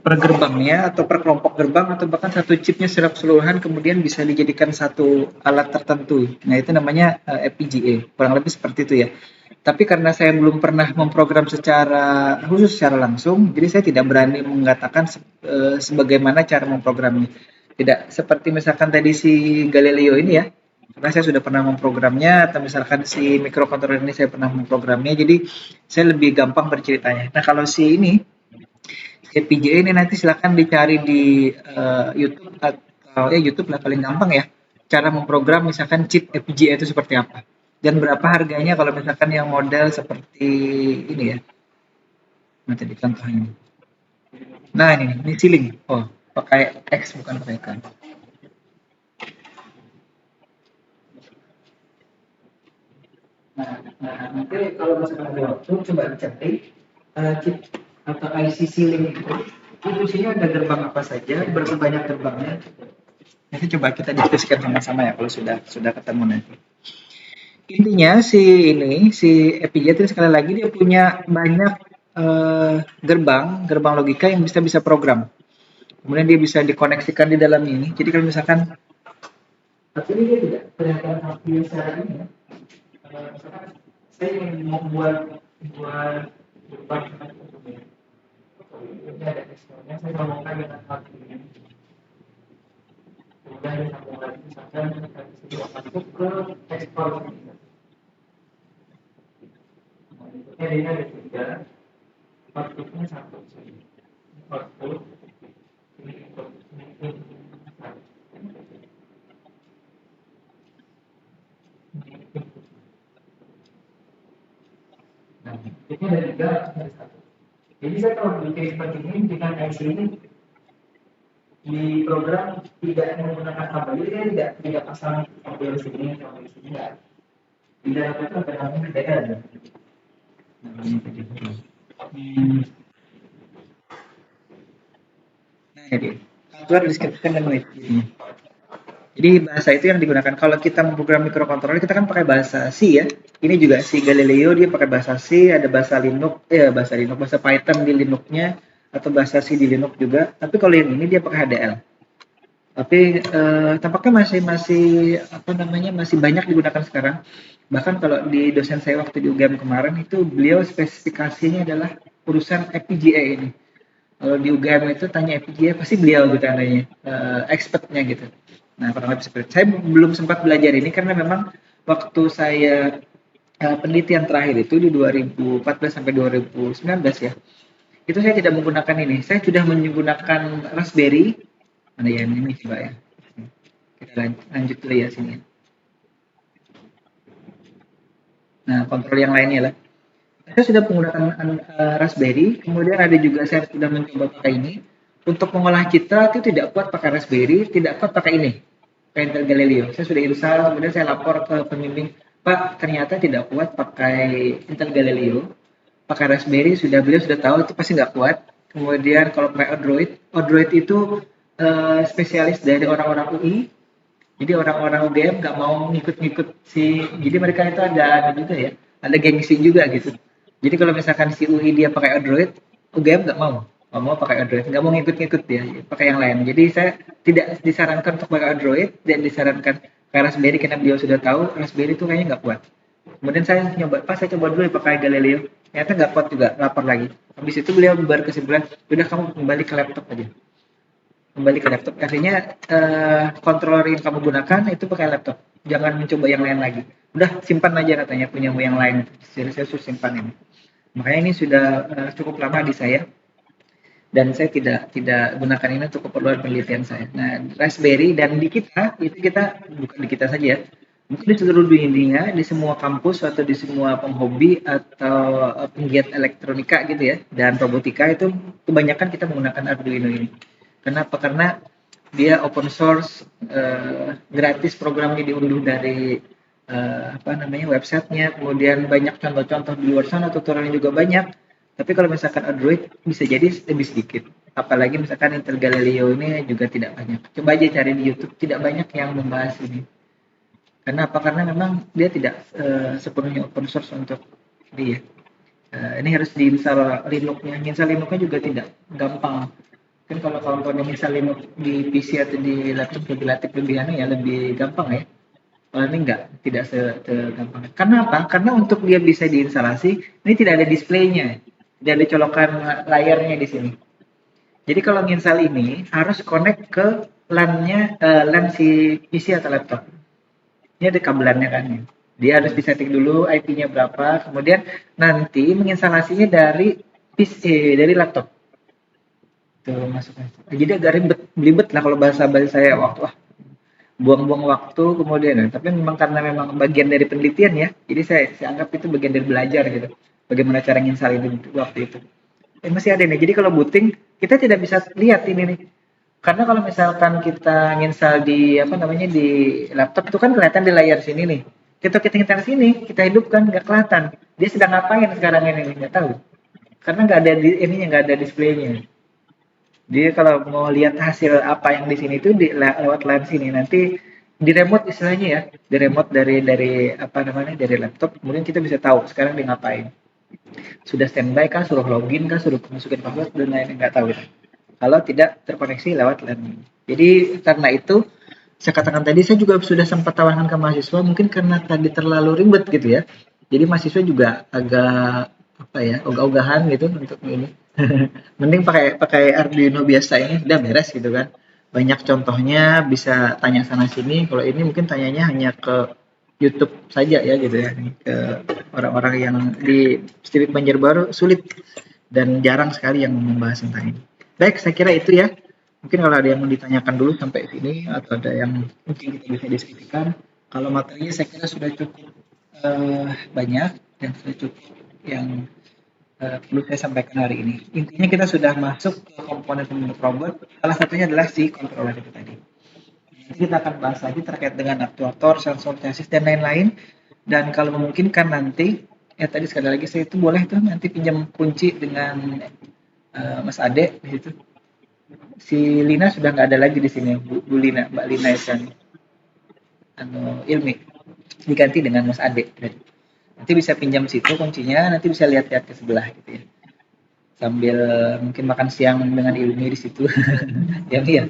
per gerbangnya atau per kelompok gerbang, atau bahkan satu chipnya secara keseluruhan kemudian bisa dijadikan satu alat tertentu. Nah itu namanya FPGA, kurang lebih seperti itu ya. Tapi karena saya belum pernah memprogram secara khusus secara langsung, jadi saya tidak berani mengatakan sebagaimana cara memprogramnya. Tidak seperti misalkan tadi si Galileo ini ya, karena saya sudah pernah memprogramnya, atau misalkan si mikrokontroler ini saya pernah memprogramnya, jadi saya lebih gampang berceritanya. Nah kalau si ini, FPGA ini nanti silakan dicari di YouTube, atau YouTube lah paling gampang ya, cara memprogram misalkan chip FPGA itu seperti apa. Dan berapa harganya kalau misalkan yang model seperti ini ya. Nah tadi contohnya. Nah ini ceiling. Oh, pakai X bukan pakai K. Nah, nanti kalau misalkan ada waktu coba dicari chip atau IC ceiling itu fungsinya ada gerbang apa saja, berapa banyak gerbangnya. Nanti coba kita diskusikan sama-sama ya kalau sudah ketemu nanti. Intinya si FPGA itu sekali lagi dia punya banyak gerbang logika yang bisa program. Kemudian dia bisa dikoneksikan di dalam ini. Jadi kalau misalkan tapi ini dia tidak kelihatan hardware secara ini ya. Misalkan saya ingin membuat gerbang ini ada ekspornya, saya sambungkan dengan hardware ini. Kemudian saya sambung lagi misalkan masuk ke ekspor ini. Ini ada 3, outputnya 1, output ini input ini. Nah, ini ada 3, ada 1. Jadi saya kalau bikin seperti ini dengan IC ini di program tidak menggunakan kabel, jadi saya tidak pasang kabel sini enggak. Di dalam itu ada namanya DL. Nah, jadi hardware disebutkan dengan ini. Jadi bahasa itu yang digunakan. Kalau kita memprogram microcontroller kita kan pakai bahasa C ya. Ini juga C Galileo dia pakai bahasa C, ada bahasa Linux, bahasa Python di Linux-nya atau bahasa C di Linux juga. Tapi kalau yang ini dia pakai HDL. Tapi tampaknya masih banyak digunakan sekarang. Bahkan kalau di dosen saya waktu di UGM kemarin itu beliau spesifikasinya adalah urusan FPGA ini. Kalau di UGM itu tanya FPGA pasti beliau gitu tandanya, expertnya gitu. Nah, kurang lebih seperti saya belum sempat belajar ini karena memang waktu saya penelitian terakhir itu di 2014 sampai 2019 ya. Itu saya tidak menggunakan ini. Saya sudah menggunakan Raspberry. Mana ya ini coba ya. Kita lanjut dulu ya sini. Nah, kontrol yang lainnya lah. Saya sudah menggunakan Raspberry, kemudian ada juga saya sudah mencoba pakai ini. Untuk mengolah citra itu tidak kuat pakai Raspberry, tidak kuat pakai ini, pakai Intel Galileo. Saya sudah install, kemudian saya lapor ke pembimbing, Pak, ternyata tidak kuat pakai Intel Galileo. Pakai Raspberry beliau sudah tahu itu pasti nggak kuat. Kemudian kalau pakai Odroid itu spesialis dari orang-orang UI. Jadi orang-orang UGM nggak mau ngikut-ngikut jadi mereka itu ada juga ya, ada gengsi juga gitu. Jadi kalau misalkan si UI dia pakai Android, UGM nggak mau pakai Android, nggak mau ngikut-ngikut dia, pakai yang lain. Jadi saya tidak disarankan untuk pakai Android dan disarankan pakai Raspberry karena beliau sudah tahu Raspberry itu kayaknya nggak kuat. Kemudian saya coba dulu pakai Galileo, ternyata nggak kuat juga, lapar lagi. Habis itu beliau berkesimpulan, udah kamu kembali ke laptop aja. Kembali ke laptop, artinya controller yang kamu gunakan itu pakai laptop. Jangan mencoba yang lain lagi. Udah simpan aja katanya punyamu yang lain. Saya suruh simpan ini. Makanya ini sudah cukup lama di saya dan saya tidak gunakan ini untuk keperluan penelitian saya. Nah, Raspberry dan di kita itu kita bukan di kita saja, mungkin di seluruh dunia, di semua kampus atau di semua penghobi atau penggiat elektronika gitu ya dan robotika itu kebanyakan kita menggunakan Arduino ini. Kenapa? Karena dia open source, gratis, programnya diunduh dari websitenya, kemudian banyak contoh-contoh di luar sana, tutorialnya juga banyak. Tapi kalau misalkan Android bisa jadi lebih sedikit. Apalagi misalkan Intel Galileo ini juga tidak banyak. Coba aja cari di YouTube, tidak banyak yang membahas ini. Karena apa? Karena memang dia tidak sepenuhnya open source untuk ini ya. Ini harus diinstal Linux-nya. Install Linux-nya juga tidak gampang. Kan kalau kawan-kawan install Linux di PC atau di laptop lebih gampang ya. Kalau ini tidak segampang. Karena apa? Karena untuk dia bisa diinstalasi, ini tidak ada displaynya, tidak ada colokan layarnya di sini. Jadi kalau menginstal ini harus connect ke LAN si PC atau laptop. Ini ada kabelannya kan ya. Dia harus disetting dulu IP-nya berapa, kemudian nanti menginstalasinya dari PC, dari laptop. Tuh masuknya. Jadi agak belibet lah kalau bahasa saya waktu buang-buang waktu kemudian. Tapi memang karena memang bagian dari penelitian ya, jadi saya anggap itu bagian dari belajar gitu. Bagaimana cara nginstal itu waktu itu. Masih ada nih. Jadi kalau booting kita tidak bisa lihat ini nih. Karena kalau misalkan kita nginstal di di laptop itu kan kelihatan di layar sini nih. Kita nginstal sini, kita hidupkan nggak kelihatan. Dia sedang ngapain sekarang ini nggak tahu. Karena nggak ada nggak ada displaynya. Dia kalau mau lihat hasil apa yang di sini itu lewat layar sini, nanti di remote istilahnya ya, di remote dari dari laptop, kemudian kita bisa tahu sekarang dia ngapain. Sudah standby kah, suruh login kah, suruh masukin password dan lain-lain, nggak tahu. Kalau tidak terkoneksi lewat LAN. Jadi karena itu saya katakan tadi, saya juga sudah sempat tawarkan ke mahasiswa, mungkin karena tadi terlalu ribet gitu ya. Jadi mahasiswa juga agak ogah-ogahan gitu untuk ini. Mending pakai Arduino biasa ini udah beres gitu kan. Banyak contohnya, bisa tanya sana sini. Kalau ini mungkin tanyanya hanya ke YouTube saja ya gitu ya. Ke orang-orang yang di Stipik Banjarbaru sulit dan jarang sekali yang membahas tentang ini. Baik, saya kira itu ya. Mungkin kalau ada yang mau ditanyakan dulu sampai sini atau ada yang mungkin kita bisa diskusikan. Kalau materinya saya kira sudah cukup banyak dan sudah cukup yang perlu saya sampaikan hari ini. Intinya kita sudah masuk ke komponen pembentuk robot. Salah satunya adalah si controller itu tadi. Nanti kita akan bahas lagi terkait dengan aktuator, sensor, chassis dan lain-lain. Dan kalau memungkinkan nanti, tadi sekali lagi saya itu boleh tuh nanti pinjam kunci dengan Mas Ade di situ. Si Lina sudah nggak ada lagi di sini, Bu Lina, Mbak Lina itu. Ilmi, diganti dengan Mas Ade. Nanti bisa pinjam situ kuncinya, nanti bisa lihat-lihat ke sebelah gitu ya. Sambil mungkin makan siang dengan Ilmi di situ. Ya, ya.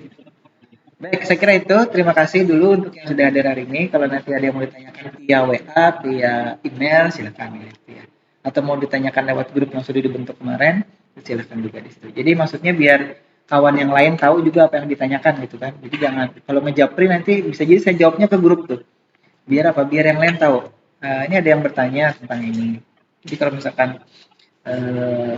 Baik, saya kira itu. Terima kasih dulu untuk yang sudah hadir hari ini. Kalau nanti ada yang mau ditanyakan via WA, via email, silakan gitu ya. Atau mau ditanyakan lewat grup yang sudah dibentuk kemarin, silakan juga di situ. Jadi maksudnya biar kawan yang lain tahu juga apa yang ditanyakan gitu kan. Jadi jangan kalau ngejapri nanti bisa jadi saya jawabnya ke grup tuh. Biar apa? Biar yang lain tahu. Ini ada yang bertanya tentang ini. Jadi kalau misalkan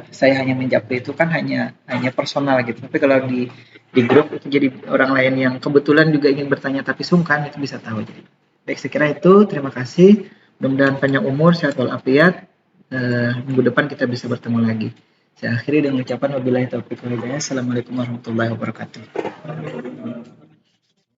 saya hanya menjapri itu kan hanya personal gitu. Tapi kalau di grup itu jadi orang lain yang kebetulan juga ingin bertanya tapi sungkan itu bisa tahu. Jadi baik, saya kira itu. Terima kasih. Mudah-mudahan panjang umur, sehat walafiat. Minggu depan kita bisa bertemu lagi. Saya akhiri dengan ucapan wabillahi taufiq wal hidayah. Assalamualaikum warahmatullahi wabarakatuh.